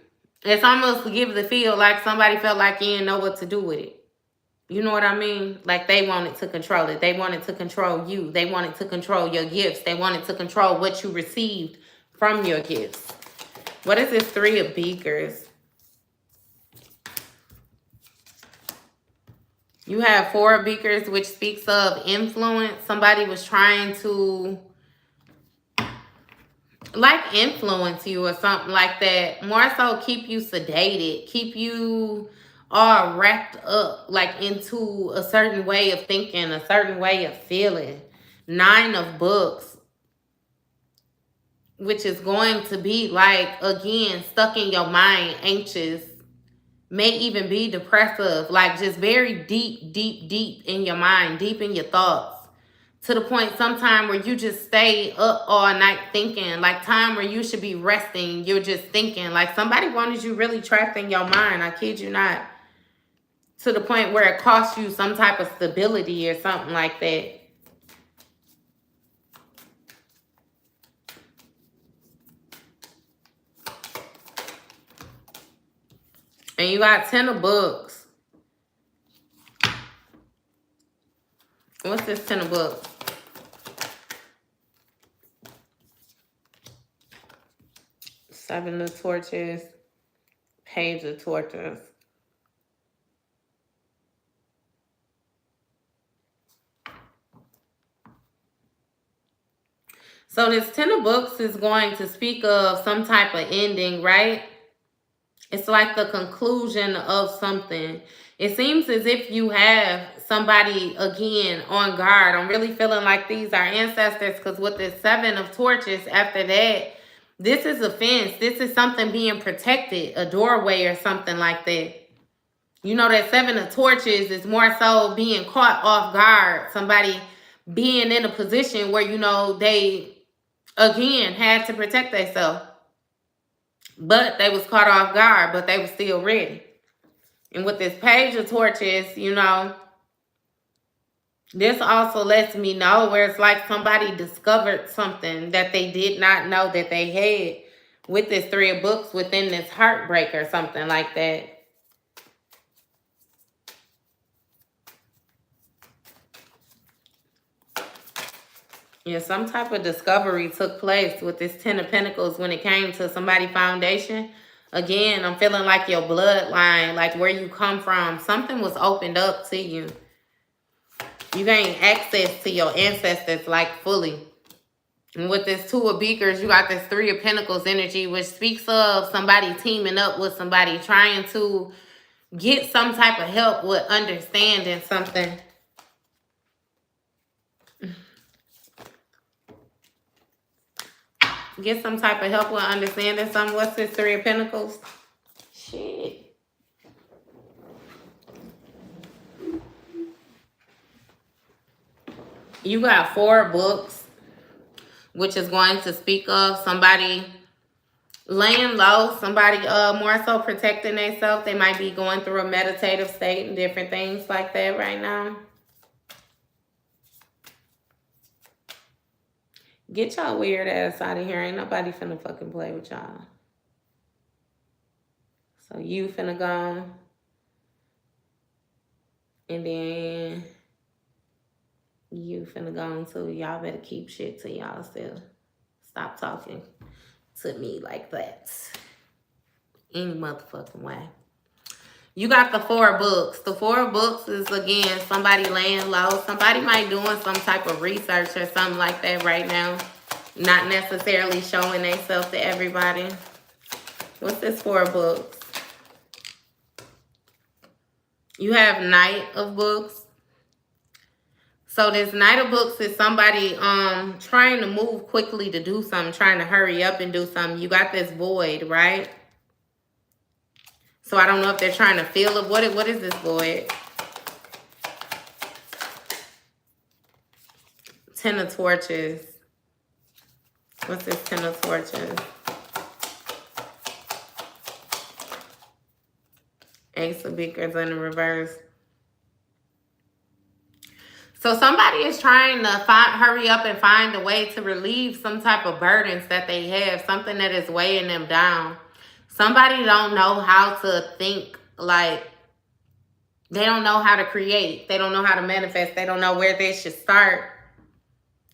it's almost to give the feel like somebody felt like you didn't know what to do with it. You know what I mean? Like they wanted to control it. They wanted to control you. They wanted to control your gifts. They wanted to control what you received from your gifts. What is this 3 of Beakers? You have 4 of Beakers, which speaks of influence. Somebody was trying to like influence you or something like that. More so keep you sedated, keep you all wrapped up like into a certain way of thinking, a certain way of feeling. 9 of Books, which is going to be like, again, stuck in your mind, anxious, may even be depressive, like just very deep in your mind, deep in your thoughts, to the point sometime where you just stay up all night thinking, like time where you should be resting, you're just thinking, like somebody wanted you really trapped in your mind, I kid you not, to the point where it costs you some type of stability or something like that. And you got 10 of Books. What's this 10 of Books? Seven of Torches. Page of Torches. So this 10 of Books is going to speak of some type of ending, right? It's like the conclusion of something. It seems as if you have somebody, again, on guard. I'm really feeling like these are ancestors because with this 7 of Torches, after that, This is a fence. This is something being protected, a doorway or something like that. You know, that Seven of Torches is more so being caught off guard. Somebody being in a position where, you know, they, again, had to protect themselves. But they was caught off guard, but they was still ready. And with this Page of Torches, you know, this also lets me know where it's like somebody discovered something that they did not know that they had with this Three of Books within this heartbreak or something like that. Yeah, some type of discovery took place with this Ten of Pentacles when it came to somebody's foundation. Again, I'm feeling like your bloodline, like where you come from, something was opened up to you. You gain access to your ancestors like fully. And with this Two of Beakers, you got this Three of Pentacles energy, which speaks of somebody teaming up with somebody, trying to get some type of help with understanding something. Get some type of help with understanding something. What's this Three of Pentacles? Shit. You got Four Books, which is going to speak of somebody laying low, somebody more so protecting themselves. They might be going through a meditative state and different things like that right now. Get y'all weird ass out of here. Ain't nobody finna fucking play with y'all. So you finna go. And then you finna go too. Y'all better keep shit to y'all still. Stop talking to me like that. Any motherfucking way. You got the Four Books. The Four Books is, again, somebody laying low. Somebody might doing some type of research or something like that right now. Not necessarily showing themselves to everybody. What's this Four Books? You have Knight of Books. So this Knight of Books is somebody trying to move quickly to do something, trying to hurry up and do something. You got this Void, right? So I don't know if they're trying to feel it. What is this Void? Ten of Torches. What's this Ten of Torches? Ace of Beakers in the reverse. So somebody is trying to hurry up and find a way to relieve some type of burdens that they have, something that is weighing them down. Somebody don't know how to think, like, they don't know how to create. They don't know how to manifest. They don't know where they should start.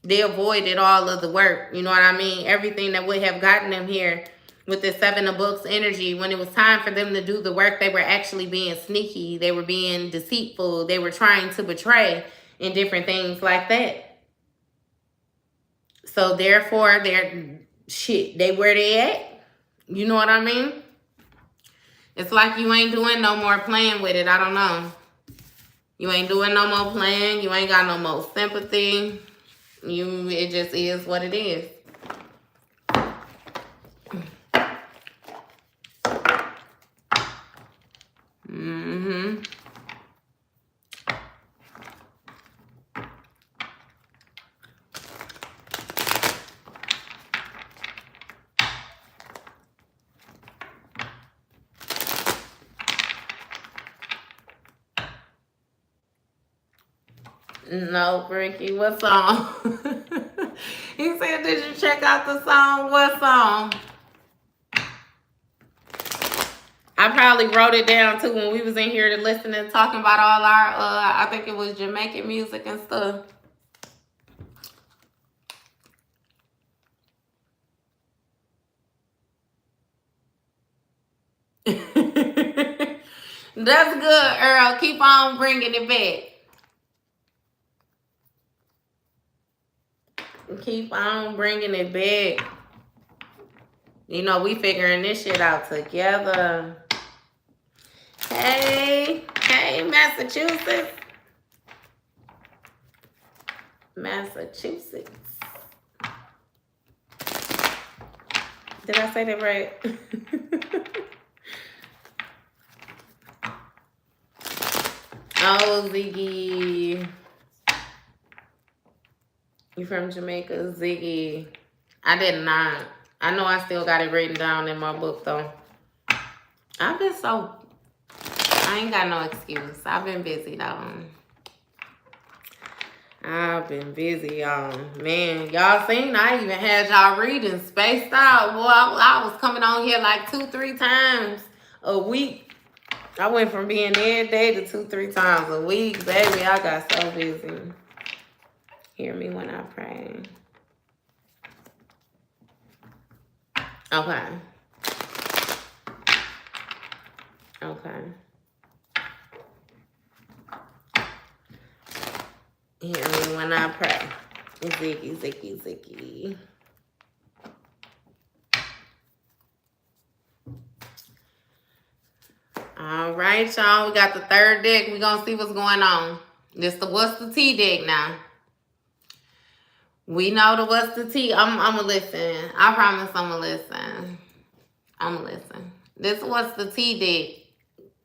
They avoided all of the work. You know what I mean? Everything that would have gotten them here with the Seven of Books energy. When it was time for them to do the work, they were actually being sneaky. They were being deceitful. They were trying to betray and different things like that. So therefore, they where they at. You know what I mean? It's like you ain't doing no more playing with it. I don't know. You ain't doing no more playing. You ain't got no more sympathy. It just is what it is. Mm-hmm. No, Ricky, what song? He said, did you check out the song? What song? I probably wrote it down too when we was in here to listen and talking about all our, I think it was Jamaican music and stuff. That's good, Earl. Keep on bringing it back. Keep on bringing it back. You know, we figuring this shit out together. Hey, Massachusetts. Massachusetts. Did I say that right? Oh, Ziggy. You from Jamaica, Ziggy. I did not. I know I still got it written down in my book, though. I've been so... I ain't got no excuse. I've been busy, though. I've been busy, y'all. Man, y'all seen I even had y'all reading spaced out. Boy, I was coming on here like 2-3 times a week. I went from being every day to 2-3 times a week. Baby, I got so busy. Hear me when I pray. Okay. Okay. Hear me when I pray. Ziggy, Ziggy, Ziggy. All right, y'all. We got the third deck. We're going to see what's going on. This the What's the Tea deck now. We know the What's the Tea. I'm going to listen. I promise I'm going to listen. I'm going to listen. This What's the Tea deck.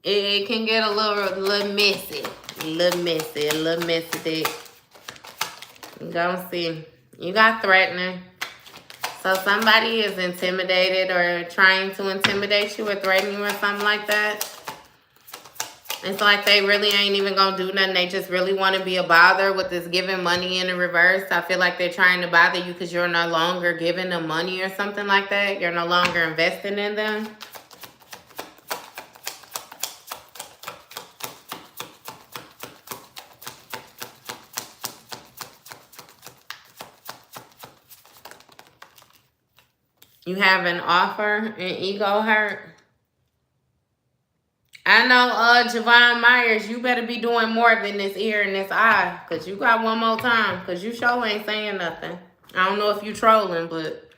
It can get a little messy. A little messy deck. You gonna see. You got threatening. So somebody is intimidated or trying to intimidate you or threaten you or something like that. It's like they really ain't even gonna do nothing. They just really want to be a bother with this giving money in the reverse. I feel like they're trying to bother you because you're no longer giving them money or something like that. You're no longer investing in them. You have an offer and ego hurt. I know, Javon Myers, you better be doing more than this ear and this eye. Because you got one more time. Because you sure ain't saying nothing. I don't know if you trolling, but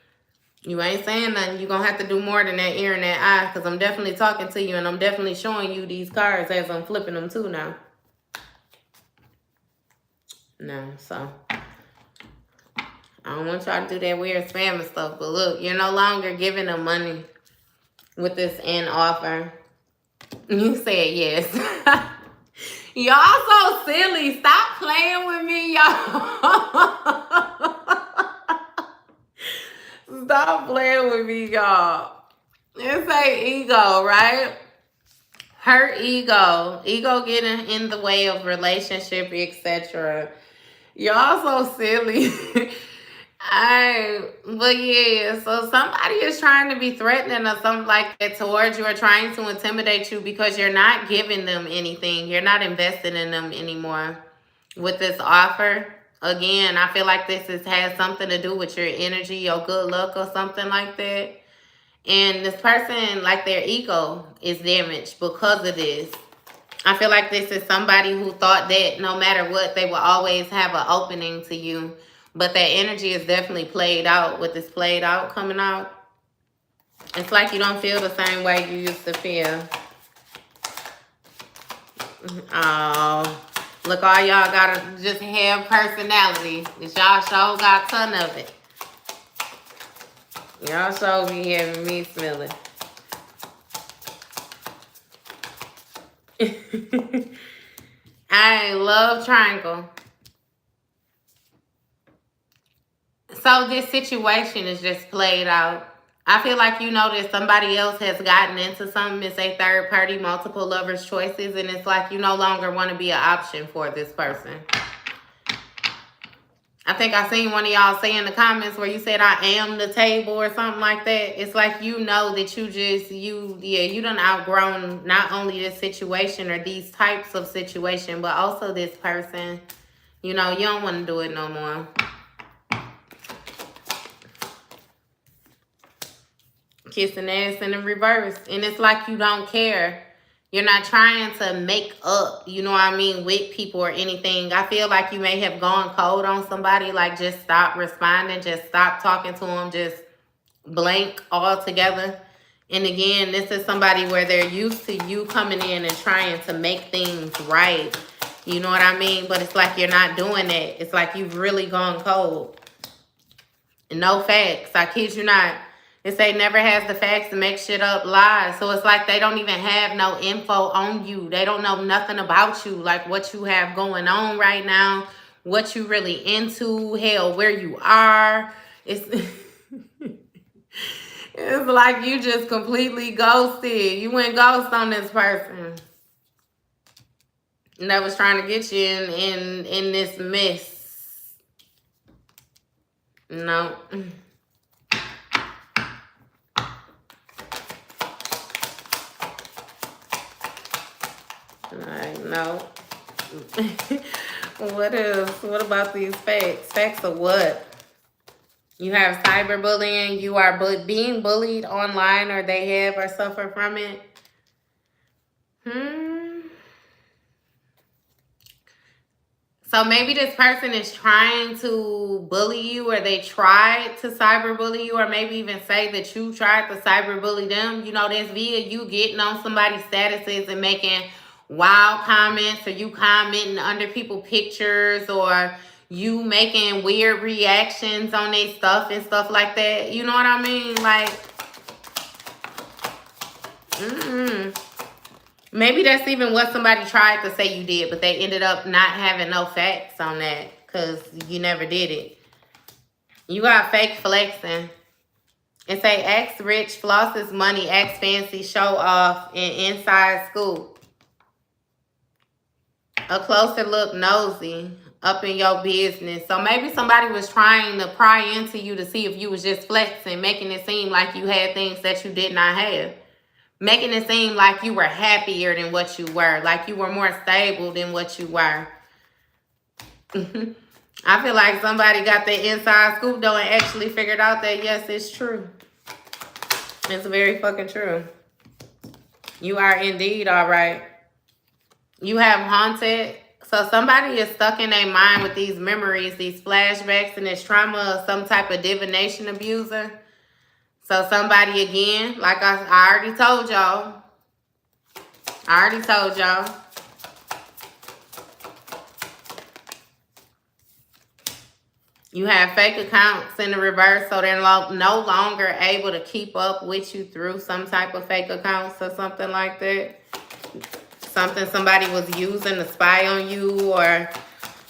you ain't saying nothing. You're going to have to do more than that ear and that eye. Because I'm definitely talking to you. And I'm definitely showing you these cards as I'm flipping them too now. No, so... I don't want y'all to do that weird spam and stuff. But look, you're no longer giving them money with this end offer. You said yes. Y'all so silly. Stop playing with me, y'all. Stop playing with me, y'all. It's a ego, right? Her ego. Ego getting in the way of relationship, etc. Y'all so silly. But yeah, so somebody is trying to be threatening or something like that towards you or trying to intimidate you because you're not giving them anything. You're not investing in them anymore with this offer. Again, I feel like this has something to do with your energy, your good luck or something like that. And this person, like their ego is damaged because of this. I feel like this is somebody who thought that no matter what, they will always have an opening to you. But that energy is definitely played out. With this played out coming out, it's like you don't feel the same way you used to feel. Oh, look, all y'all gotta just have personality. Y'all sure got a ton of it. Y'all sure be having me smelling. I love triangle. So this situation is just played out. I feel like you know that somebody else has gotten into something. It's a third party, multiple lovers' choices. And it's like you no longer want to be an option for this person. I think I seen one of y'all say in the comments where you said, I am the table or something like that. It's like you know that you done outgrown not only this situation or these types of situation, but also this person. You know, you don't want to do it no more. Kissing ass in the reverse. And it's like you don't care. You're not trying to make up, you know what I mean, with people or anything. I feel like you may have gone cold on somebody. Like, just stop responding. Just stop talking to them. Just blank altogether. And again, this is somebody where they're used to you coming in and trying to make things right. You know what I mean? But it's like you're not doing that. It's like you've really gone cold. And no facts. I kid you not. It say never has the facts to make shit up, lies. So it's like they don't even have no info on you. They don't know nothing about you, like what you have going on right now, what you really into, hell, where you are. It's it's like you just completely ghosted. You went ghost on this person. And that was trying to get you in this mess. No. Like, no. What else? What about these facts? Facts of what? You have cyberbullying. You are being bullied online, or they have or suffer from it. So maybe this person is trying to bully you, or they tried to cyberbully you, or maybe even say that you tried to cyberbully them. You know, that's via you getting on somebody's statuses and making wild comments, or you commenting under people's pictures, or you making weird reactions on their stuff and stuff like that. You know what I mean? Like, maybe that's even what somebody tried to say you did, but they ended up not having no facts on that because you never did it. You got fake flexing. It say, act rich, flosses money, act fancy, show off, and inside scoop. A closer look, nosy, up in your business. So maybe somebody was trying to pry into you to see if you was just flexing, making it seem like you had things that you did not have. Making it seem like you were happier than what you were. Like you were more stable than what you were. I feel like somebody got the inside scoop though and actually figured out that yes, it's true. It's very fucking true. You are indeed all right. You have haunted. So somebody is stuck in their mind with these memories, these flashbacks, and this trauma of some type of divination abuser. So somebody, again, like I already told y'all. You have fake accounts in the reverse, so they're no longer able to keep up with you through some type of fake accounts or something like that. Something somebody was using to spy on you, or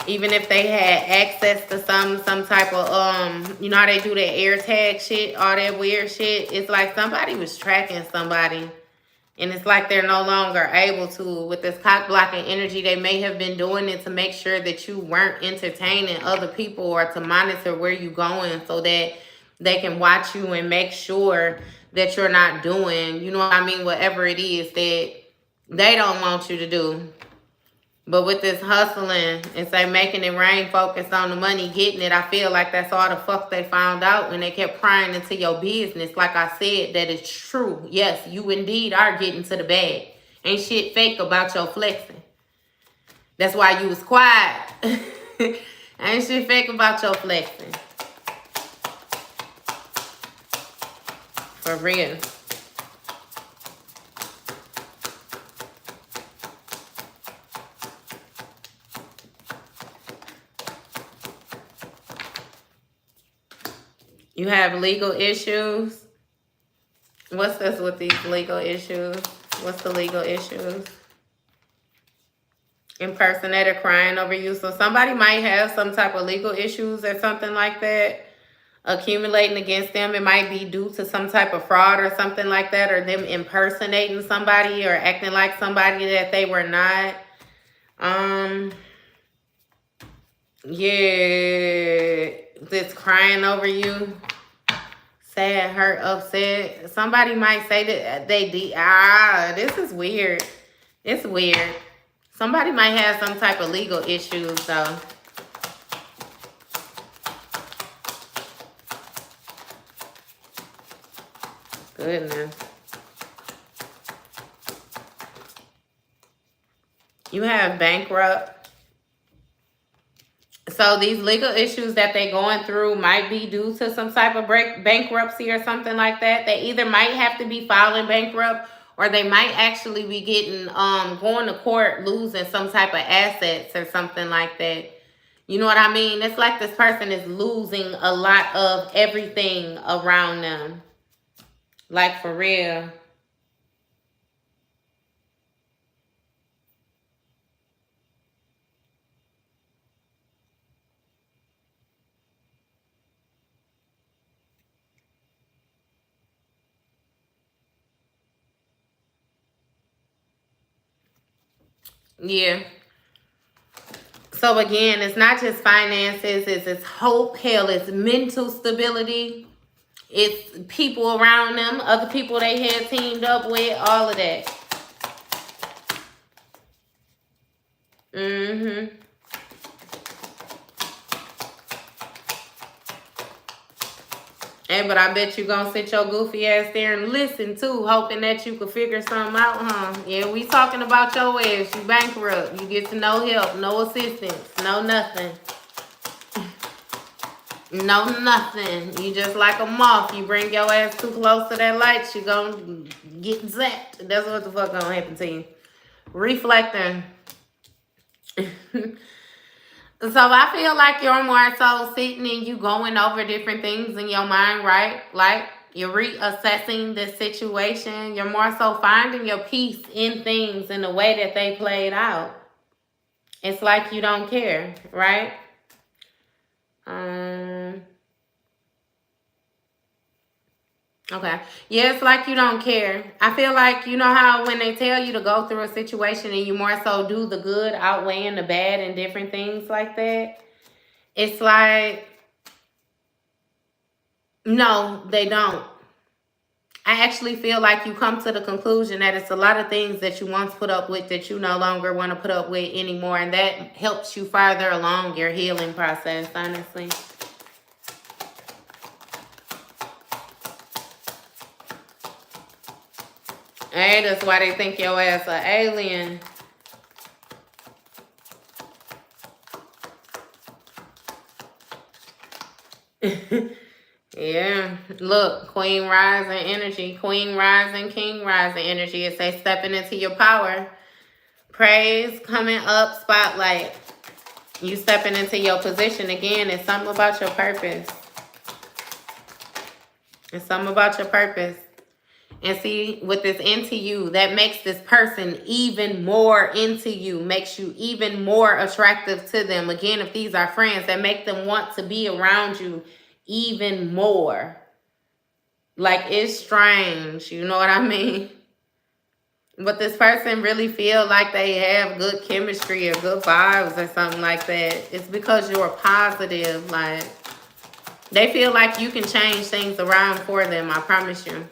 even if they had access to some type of, you know how they do that air tag shit, all that weird shit. It's like somebody was tracking somebody. And it's like they're no longer able to. With this cock blocking energy, they may have been doing it to make sure that you weren't entertaining other people, or to monitor where you're going so that they can watch you and make sure that you're not doing, you know what I mean, whatever it is that they don't want you to do. But with this hustling and say making it rain, focused on the money, getting it, I feel like that's all the fuck they found out when they kept prying into your business. Like I said, that is true. Yes, you indeed are getting to the bag. Ain't shit fake about your flexing. That's why you was quiet. Ain't shit fake about your flexing. For real. You have legal issues. What's this with these legal issues? What's the legal issues? Impersonator crying over you. So somebody might have some type of legal issues or something like that accumulating against them. It might be due to some type of fraud or something like that, or them impersonating somebody or acting like somebody that they were not. Yeah, this crying over you. Sad, hurt, upset. Somebody might say that this is weird. It's weird. Somebody might have some type of legal issues though. Goodness. You have bankrupt. So these legal issues that they're going through might be due to some type of bankruptcy or something like that. They either might have to be filing bankrupt, or they might actually be getting going to court, losing some type of assets or something like that. You know what I mean? It's like this person is losing a lot of everything around them. Like, for real. Yeah. So again, it's not just finances, it's hope, hell, it's mental stability, it's people around them, other people they had teamed up with, all of that. Mm-hmm. Hey, but I bet you gonna sit your goofy ass there and listen too, hoping that you could figure something out, huh? Yeah, we talking about your ass. You bankrupt. You get to no help, no assistance, no nothing. No nothing. You just like a moth. You bring your ass too close to that light, you gonna get zapped. That's what the fuck gonna happen to you. Reflecting. So I feel like you're more so sitting and you going over different things in your mind, right? Like you're reassessing the situation. You're more so finding your peace in things in the way that they played out. It's like you don't care, right? Okay. Yeah, it's like you don't care. I feel like, you know how when they tell you to go through a situation and you more so do the good outweighing the bad and different things like that? It's like, no, they don't. I actually feel like you come to the conclusion that it's a lot of things that you once put up with that you no longer want to put up with anymore. And that helps you farther along your healing process, honestly. Hey, that's why they think your ass an alien. Yeah. Look, Queen Rising energy. Queen Rising, King Rising energy. It says stepping into your power. Praise coming up, spotlight. You stepping into your position again. It's something about your purpose. It's something about your purpose. And see, with this into you, that makes this person even more into you, makes you even more attractive to them. Again, if these are friends, that make them want to be around you even more. Like, it's strange, you know what I mean? But this person really feel like they have good chemistry or good vibes or something like that. It's because you're positive. Like, they feel like you can change things around for them, I promise you.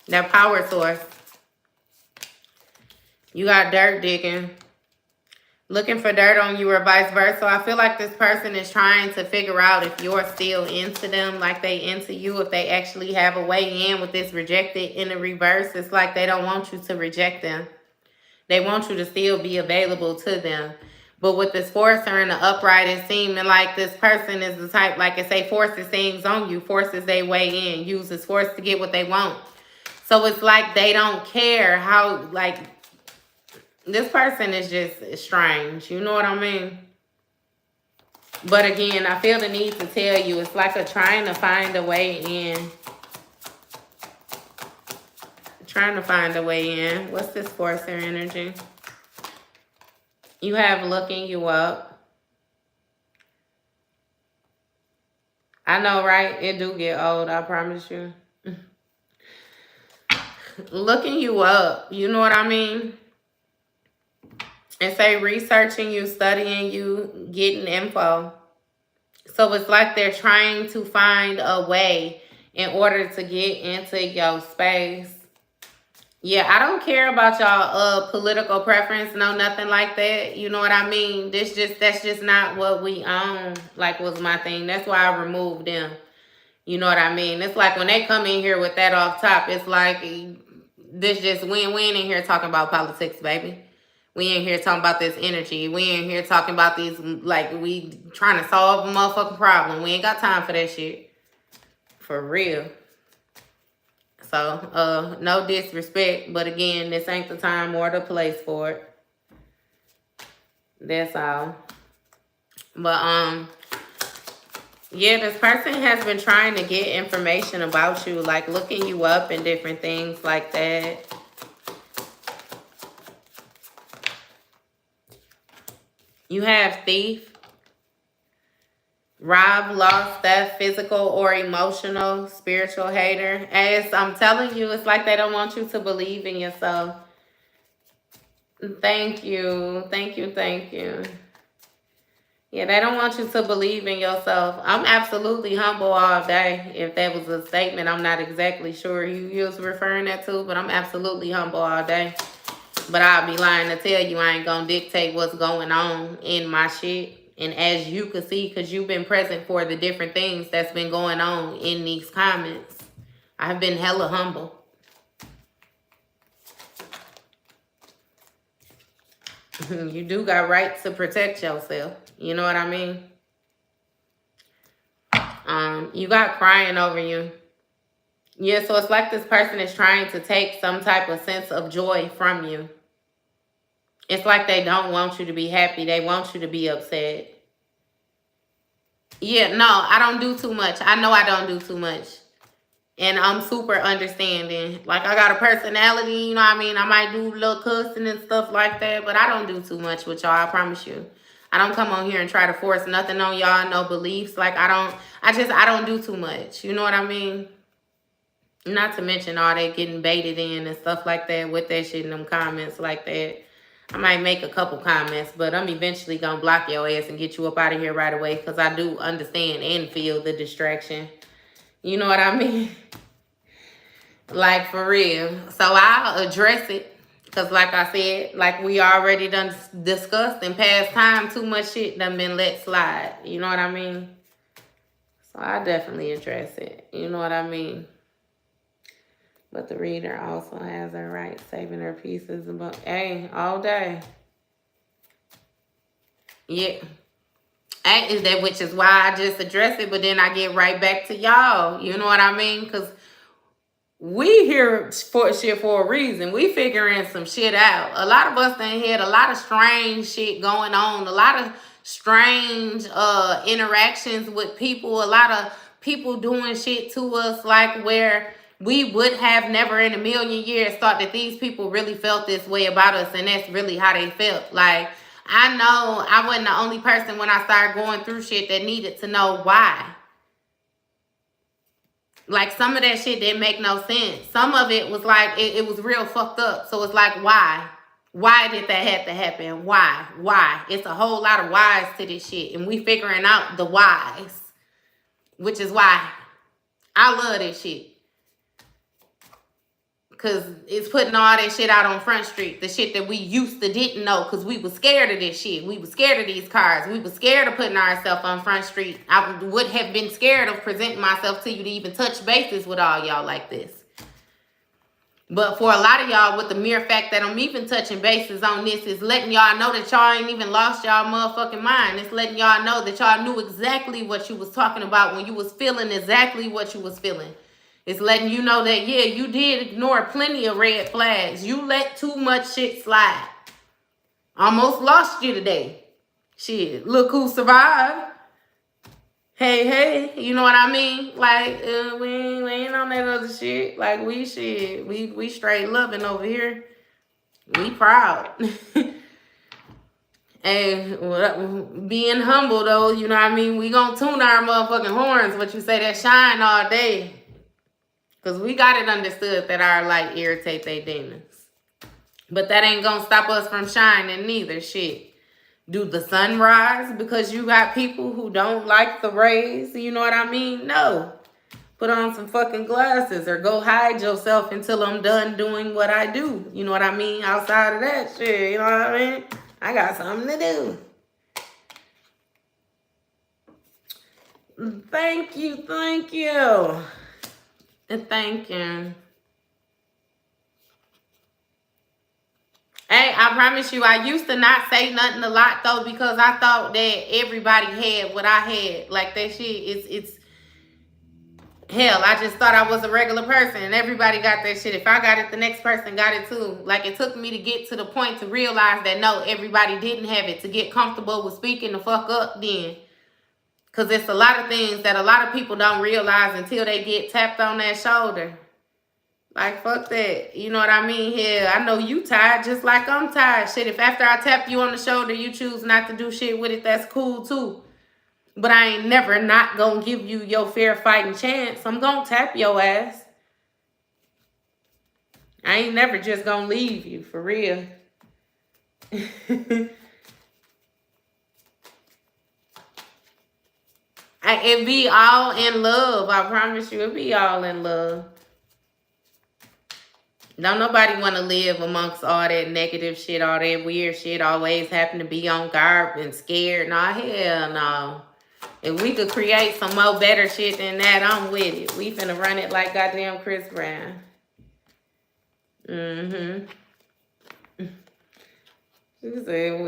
That power source. You got dirt digging. Looking for dirt on you or vice versa. I feel like this person is trying to figure out if you're still into them like they into you. If they actually have a way in with this rejected in the reverse. It's like they don't want you to reject them. They want you to still be available to them. But with this forcer and the upright, it's seeming like this person is the type, like I say, forces things on you. Forces their way in. Uses force to get what they want. So it's like they don't care how, like, this person is just strange. You know what I mean? But again, I feel the need to tell you, it's like a trying to find a way in. Trying to find a way in. What's this forcer energy? You have looking you up. I know, right? It do get old, I promise you. Looking you up. You know what I mean? And say researching you, studying you, getting info. So it's like they're trying to find a way in order to get into your space. Yeah, I don't care about y'all political preference, no, nothing like that. You know what I mean? That's just not what we own, like was my thing. That's why I removed them. You know what I mean? It's like when they come in here with that off top, it's like this just we ain't in here talking about politics, baby. We ain't here talking about this energy. We ain't here talking about these, like, we trying to solve a motherfucking problem. We ain't got time for that shit. For real. So, no disrespect, but again, this ain't the time or the place for it. That's all. But, Yeah, this person has been trying to get information about you, like looking you up and different things like that. You have thief, rob, lost, theft, physical or emotional, spiritual hater. As I'm telling you, it's like they don't want you to believe in yourself. Thank you. Thank you. Thank you. Yeah, they don't want you to believe in yourself. I'm absolutely humble all day. If that was a statement, I'm not exactly sure you was referring that to, but I'm absolutely humble all day. But I'll be lying to tell you I ain't gonna dictate what's going on in my shit. And as you can see, because you've been present for the different things that's been going on in these comments, I've been hella humble. You do got right to protect yourself. You know what I mean? You got crying over you. Yeah, so it's like this person is trying to take some type of sense of joy from you. It's like they don't want you to be happy. They want you to be upset. Yeah, no, I don't do too much. I know I don't do too much. And I'm super understanding. Like, I got a personality, you know what I mean? I might do a little cussing and stuff like that, but I don't do too much with y'all, I promise you. I don't come on here and try to force nothing on y'all, no beliefs. Like, I don't do too much. You know what I mean? Not to mention all that getting baited in and stuff like that with that shit in them comments like that. I might make a couple comments, but I'm eventually going to block your ass and get you up out of here right away because I do understand and feel the distraction. You know what I mean? Like, for real. So I'll address it because, like I said, like we already done discussed in past time, too much shit done been let slide. You know what I mean? So I definitely address it. You know what I mean? But the reader also has her right, saving her pieces. But hey, all day. Yeah. Is that, which is why I just address it, but then I get right back to y'all. You know what I mean? Because we here for shit for a reason. We figuring some shit out. A lot of us done had a lot of strange shit going on. A lot of strange interactions with people. A lot of people doing shit to us like where we would have never in a million years thought that these people really felt this way about us, and that's really how they felt. Like, I know I wasn't the only person when I started going through shit that needed to know why. Like, some of that shit didn't make no sense. Some of it was like, it was real fucked up. So it's like, why? Why did that have to happen? Why? Why? It's a whole lot of whys to this shit. And we figuring out the whys. Which is why I love this shit. Because it's putting all that shit out on Front Street. The shit that we used to didn't know because we was scared of this shit. We was scared of these cars. We was scared of putting ourselves on Front Street. I would have been scared of presenting myself to you to even touch bases with all y'all like this. But for a lot of y'all, with the mere fact that I'm even touching bases on this is letting y'all know that y'all ain't even lost y'all motherfucking mind. It's letting y'all know that y'all knew exactly what you was talking about when you was feeling exactly what you was feeling. It's letting you know that, yeah, you did ignore plenty of red flags. You let too much shit slide. Almost lost you today. Shit, look who survived. Hey, you know what I mean? Like, we ain't on that other shit. Like, we straight loving over here. We proud. And being humble, though, you know what I mean? We gonna tune our motherfucking horns, but you say that shine all day. Because we got it understood that our light irritate their demons. But that ain't gonna stop us from shining neither. Shit. Do the sun rise because you got people who don't like the rays? You know what I mean? No. Put on some fucking glasses or go hide yourself until I'm done doing what I do. You know what I mean? Outside of that shit, you know what I mean? I got something to do. Thank you. And thank you. Hey, I promise you, I used to not say nothing a lot, though, because I thought that everybody had what I had. Like, that shit, it's hell, I just thought I was a regular person, and everybody got that shit. If I got it, the next person got it, too. Like, it took me to get to the point to realize that, no, everybody didn't have it, to get comfortable with speaking the fuck up then. Because it's a lot of things that a lot of people don't realize until they get tapped on that shoulder. Like, fuck that. You know what I mean? Here, I know you tired just like I'm tired. Shit, if after I tap you on the shoulder, you choose not to do shit with it, that's cool too. But I ain't never not gonna give you your fair fighting chance. I'm gonna tap your ass. I ain't never just gonna leave you, for real. It be all in love. I promise you, it be all in love. Don't nobody want to live amongst all that negative shit, all that weird shit, always having to be on guard and scared. Nah, hell no. If we could create some more better shit than that, I'm with it. We finna run it like goddamn Chris Brown. You said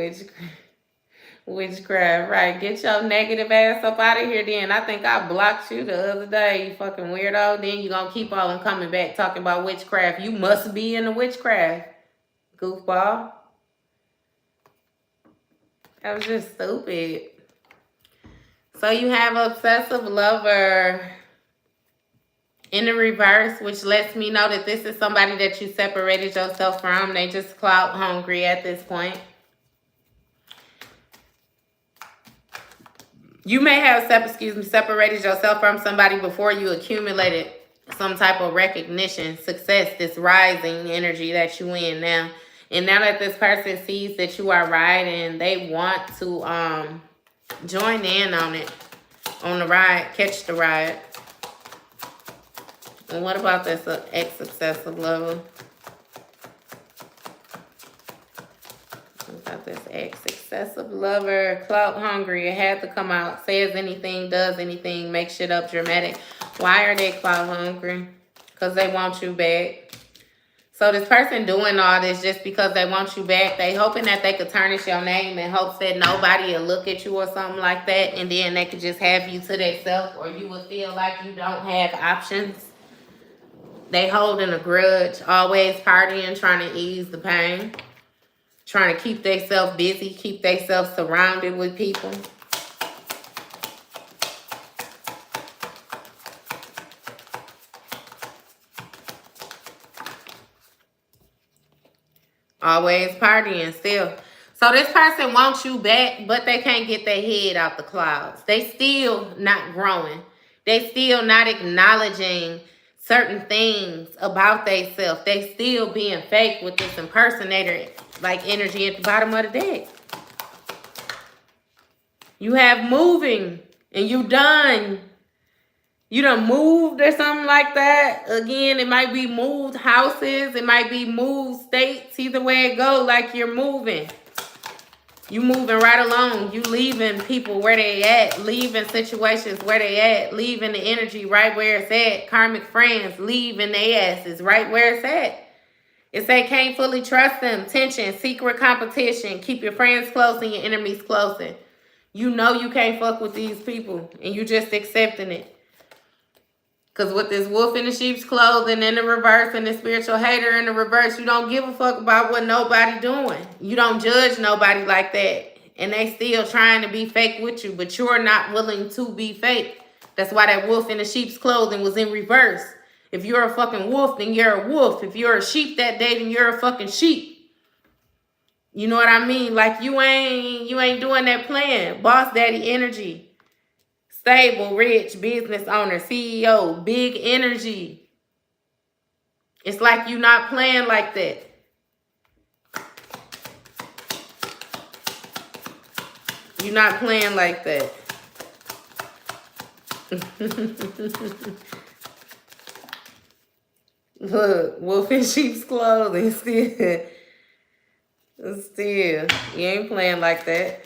witchcraft, right? Get your negative ass up out of here then. I think I blocked you the other day, you fucking weirdo. Then you gonna keep on coming back talking about witchcraft. You must be in the witchcraft, goofball. That was just stupid. So you have obsessive lover in the reverse, which lets me know that this is somebody that you separated yourself from. They just clout hungry at this point. You may have separated yourself from somebody before you accumulated some type of recognition, success, this rising energy that you in now. And now that this person sees that you are riding, they want to join in on it, on the ride, catch the ride. And what about this ex-obsessive lover? What about this ex-obsessive lover? Clout hungry. It had to come out. Says anything, does anything, makes shit up, dramatic. Why are they clout hungry? Because they want you back. So this person doing all this just because they want you back. They hoping that they could tarnish your name in hopes that nobody will look at you or something like that. And then they could just have you to themselves, or you will feel like you don't have options. They holding a grudge, always partying, trying to ease the pain. Trying to keep themselves busy, keep themselves surrounded with people. Always partying still. So this person wants you back, but they can't get their head out the clouds. They still not growing. They still not acknowledging certain things about themselves. They still being fake with this impersonator like energy at the bottom of the deck. You have moving and you done. You done moved or something like that. Again, it might be moved houses. It might be moved states. Either way it go, like you're moving. You moving right along. You leaving people where they at. Leaving situations where they at. Leaving the energy right where it's at. Karmic friends, leaving their asses right where it's at. It say can't fully trust them. Tension, secret competition. Keep your friends close and your enemies closer. You know you can't fuck with these people. And you just accepting it. Because with this wolf in the sheep's clothing in the reverse and the spiritual hater in the reverse, you don't give a fuck about what nobody doing. You don't judge nobody like that. And they still trying to be fake with you, but you're not willing to be fake. That's why that wolf in the sheep's clothing was in reverse. If you're a fucking wolf, then you're a wolf. If you're a sheep that day, then you're a fucking sheep. You know what I mean? Like you ain't doing that plan. Boss daddy energy. Stable, rich, business owner, CEO, big energy. It's like you not playing like that. You're not playing like that. Look, wolf in sheep's clothing still. Still, you ain't playing like that.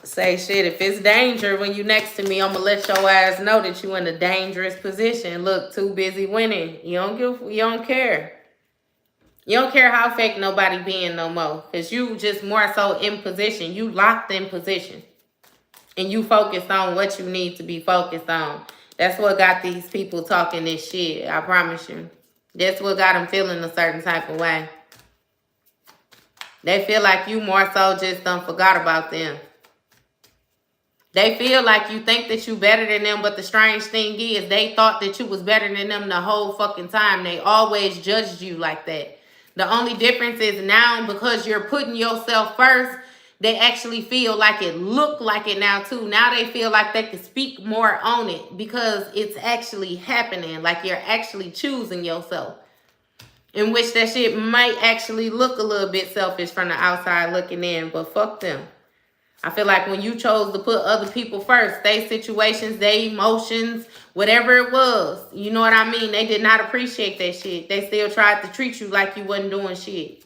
Say shit, if it's danger when you next to me, I'm gonna let your ass know that you in a dangerous position. Look, too busy winning. You don't care. You don't care how fake nobody being no more. Cause you just more so in position. You locked in position. And you focused on what you need to be focused on. That's what got these people talking this shit. I promise you. That's what got them feeling a certain type of way. They feel like you more so just done forgot about them. They feel like you think that you better than them, but the strange thing is they thought that you was better than them the whole fucking time. They always judged you like that. The only difference is now, because you're putting yourself first, they actually feel like it look like it now too. Now they feel like they can speak more on it because it's actually happening. Like you're actually choosing yourself. In which that shit might actually look a little bit selfish from the outside looking in, but fuck them. I feel like when you chose to put other people first, they situations, they emotions, whatever it was, you know what I mean? They did not appreciate that shit. They still tried to treat you like you wasn't doing shit.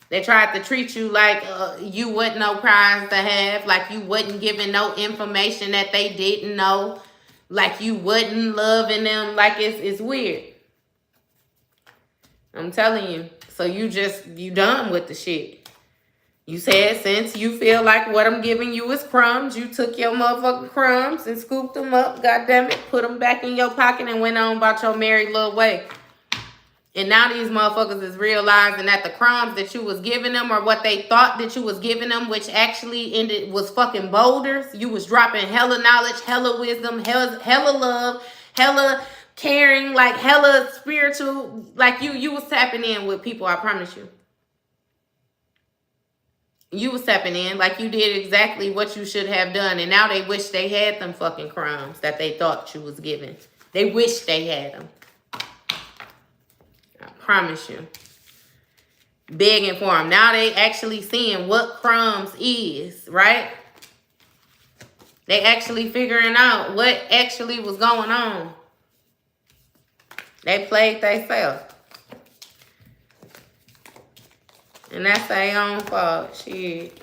They tried to treat you like you wasn't no prize to have, like you wasn't giving no information that they didn't know, like you wasn't loving them. Like it's weird. I'm telling you. So you done with the shit. You said since you feel like what I'm giving you is crumbs, you took your motherfucking crumbs and scooped them up, goddammit, put them back in your pocket and went on about your merry little way. And now these motherfuckers is realizing that the crumbs that you was giving them, or what they thought that you was giving them, which actually ended was fucking boulders. You was dropping hella knowledge, hella wisdom, hella love, hella caring, like hella spiritual. Like you was tapping in with people, I promise you. You was stepping in like you did exactly what you should have done. And now they wish they had them fucking crumbs that they thought you was giving. They wish they had them. I promise you. Begging for them. Now they actually seeing what crumbs is, right? They actually figuring out what actually was going on. They played themselves. And that's their own fault. Shit.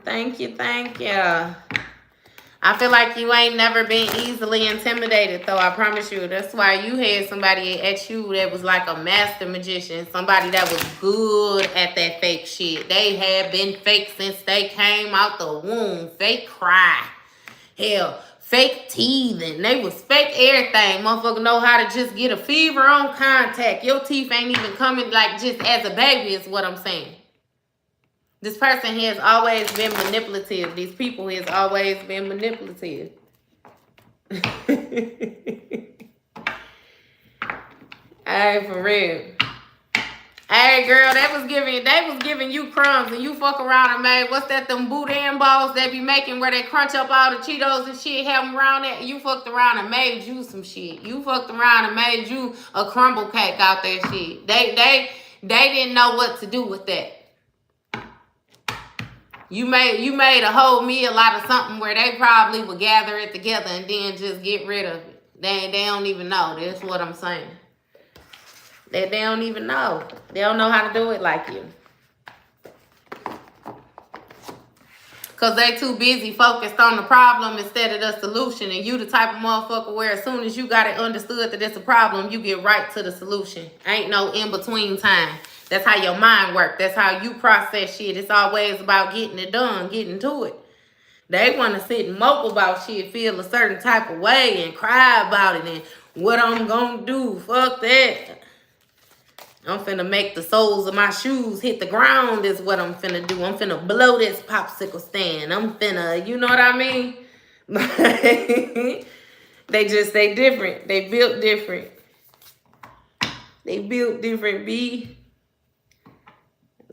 Thank you, thank you. I feel like you ain't never been easily intimidated, though. I promise you. That's why you had somebody at you that was like a master magician. Somebody that was good at that fake shit. They had been fake since they came out the womb. Fake cry. Hell, fake teething. They was fake everything. Motherfucker know how to just get a fever on contact. Your teeth ain't even coming like just as a baby is what I'm saying. This person has always been manipulative. These people has always been manipulative. Hey, for real. Hey, girl, they was giving you crumbs and you fuck around and made, what's that, them boudin balls they be making where they crunch up all the Cheetos and shit, have them around there. You fucked around and made you some shit. You fucked around and made you a crumble cake out there shit. They didn't know what to do with that. You made a whole meal out of something where they probably would gather it together and then just get rid of it. They don't even know. That's what I'm saying. They don't even know. They don't know how to do it like you. Because they too busy focused on the problem instead of the solution. And you the type of motherfucker where as soon as you got it understood that it's a problem, you get right to the solution. Ain't no in-between time. That's how your mind works. That's how you process shit. It's always about getting it done, getting to it. They want to sit and mope about shit, feel a certain type of way and cry about it and what I'm going to do. Fuck that. I'm finna make the soles of my shoes hit the ground is what I'm finna do. I'm finna blow this popsicle stand. I'm finna, you know what I mean? They different. They built different. They built different, B.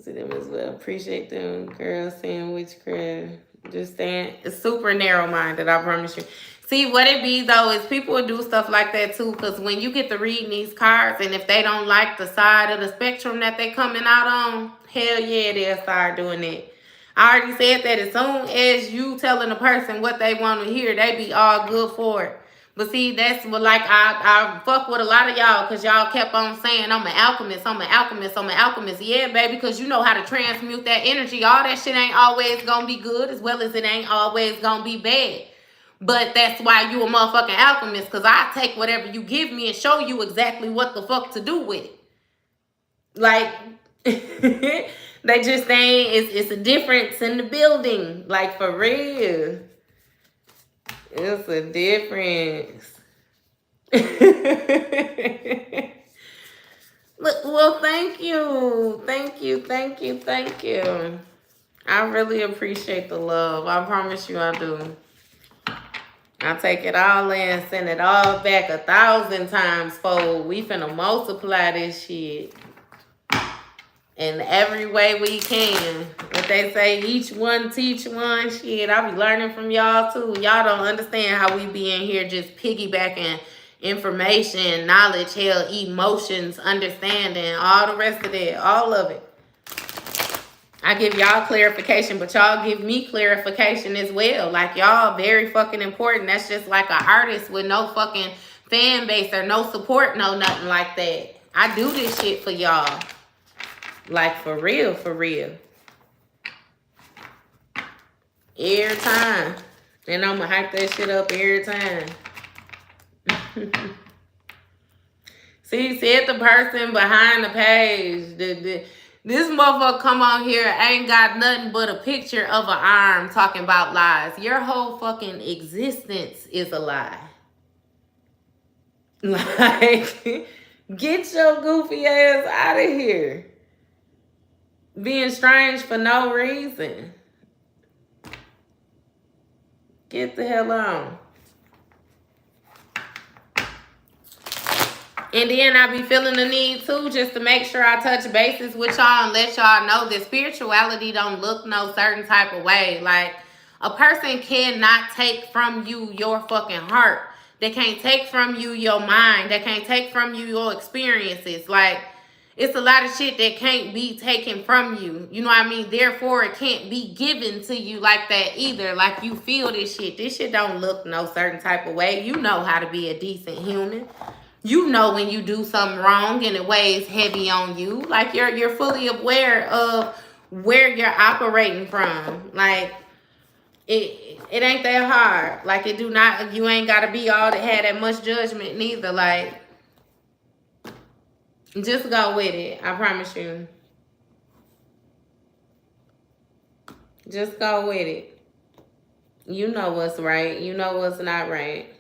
See them as well. Appreciate them. Girl saying witchcraft. Just saying. It's super narrow-minded, I promise you. See, what it be, though, is people will do stuff like that, too. Because when you get to reading these cards, and if they don't like the side of the spectrum that they coming out on, hell yeah, they'll start doing it. I already said that as soon as you telling a person what they want to hear, they be all good for it. But see, that's what, like, I fuck with a lot of y'all because y'all kept on saying, I'm an alchemist, I'm an alchemist, I'm an alchemist. Yeah, baby, because you know how to transmute that energy. All that shit ain't always going to be good as well as it ain't always going to be bad. But that's why you a motherfucking alchemist, because I take whatever you give me and show you exactly what the fuck to do with it. Like, they just ain't, it's a difference in the building. Like, for real. It's a difference. Look, well, thank you. Thank you, thank you, thank you. I really appreciate the love. I promise you I do. I take it all in, send it all back 1,000 times fold. We finna multiply this shit in every way we can. What they say, each one teach one. Shit, I be learning from y'all too. Y'all don't understand how we be in here just piggybacking information, knowledge, hell, emotions, understanding, all the rest of it, all of it. I give y'all clarification, but y'all give me clarification as well. Like, y'all very fucking important. That's just like an artist with no fucking fan base or no support, no nothing like that. I do this shit for y'all. Like, for real, for real. Every time. And I'm gonna hype that shit up every time. See, said the person behind the page. This motherfucker come on here, ain't got nothing but a picture of an arm talking about lies. Your whole fucking existence is a lie. Like, get your goofy ass out of here. Being strange for no reason. Get the hell on. And then I be feeling the need too, just to make sure I touch bases with y'all and let y'all know that spirituality don't look no certain type of way. Like, a person cannot take from you your fucking heart. They can't take from you your mind. They can't take from you your experiences. Like, it's a lot of shit that can't be taken from you. You know what I mean? Therefore, it can't be given to you like that either. Like, you feel this shit. This shit don't look no certain type of way. You know how to be a decent human. You know when you do something wrong and it weighs heavy on you. Like, you're fully aware of where you're operating from. Like, it ain't that hard. Like, it do not, you ain't gotta be all that had that much judgment neither. Like, just go with it. I promise you. Just go with it. You know what's right. You know what's not right.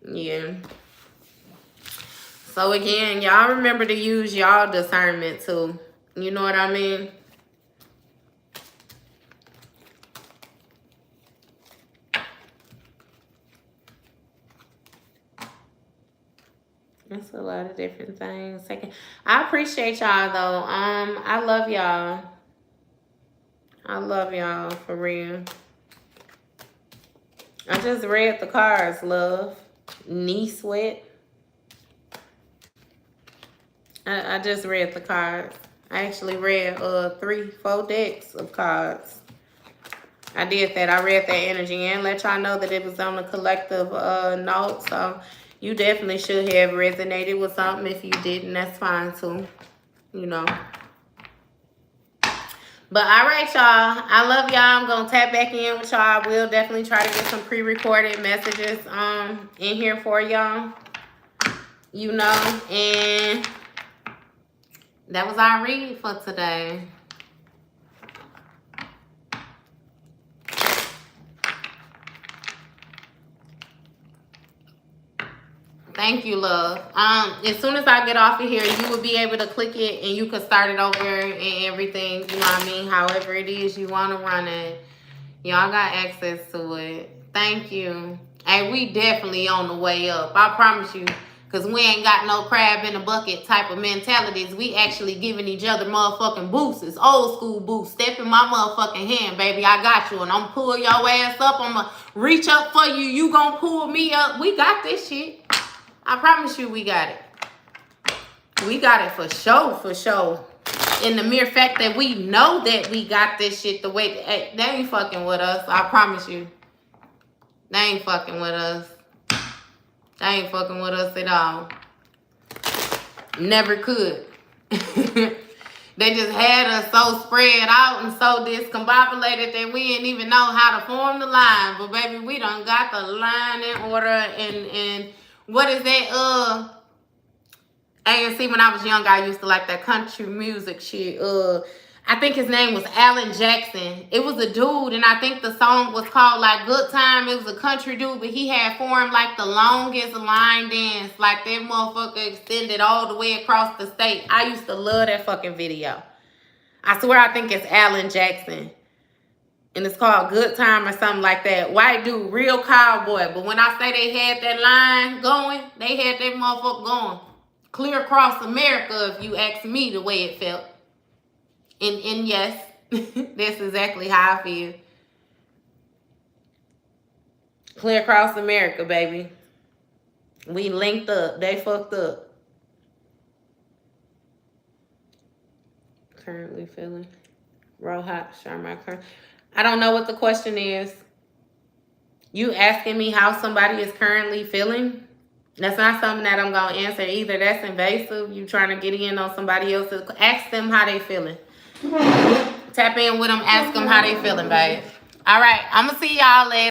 Yeah. So again, y'all remember to use y'all discernment too. You know what I mean? That's a lot of different things. I appreciate y'all though. I love y'all. I love y'all for real. I just read the cards, love. Knee sweat. I just read the cards. I actually read 3-4 decks of cards. I did that. I read that energy and let y'all know that it was on a collective note. So you definitely should have resonated with something. If you didn't, that's fine too. You know. But all right, y'all. I love y'all. I'm going to tap back in with y'all. I will definitely try to get some pre-recorded messages in here for y'all. You know. And that was our read for today. Thank you, love. As soon as I get off of here, you will be able to click it and you can start it over and everything. You know what I mean? However it is you want to run it. Y'all got access to it. Thank you. Hey, we definitely on the way up. I promise you. Because we ain't got no crab in a bucket type of mentalities. We actually giving each other motherfucking boosts. It's old school boosts. Step in my motherfucking hand, baby. I got you. And I'm pull your ass up. I'm going to reach up for you. You going to pull me up. We got this shit. I promise you we got it. We got it for sure, for sure. In the mere fact that we know that we got this shit the way, they ain't fucking with us. I promise you. They ain't fucking with us. They ain't fucking with us at all. Never could. They just had us so spread out and so discombobulated that we didn't even know how to form the line. But baby, we done got the line in order and what is that? ANC when I was young, I used to like that country music shit. I think his name was Alan Jackson. It was a dude, and I think the song was called like Good Time. It was a country dude, but he had formed like the longest line dance. Like that motherfucker extended all the way across the state. I used to love that fucking video. I swear I think it's Alan Jackson. And it's called Good Time or something like that. White dude, real cowboy. But when I say they had that line going, they had that motherfucker going. Clear across America, if you ask me, the way it felt. And yes, that's exactly how I feel. Clear across America, baby. We linked up. They fucked up. Currently feeling. Roll hot, Sharma. I don't know what the question is. You asking me how somebody is currently feeling? That's not something that I'm going to answer either. That's invasive. You trying to get in on somebody else's. Ask them how they feeling. Tap in with them. Ask them how they feeling, babe. All right. I'm going to see y'all later.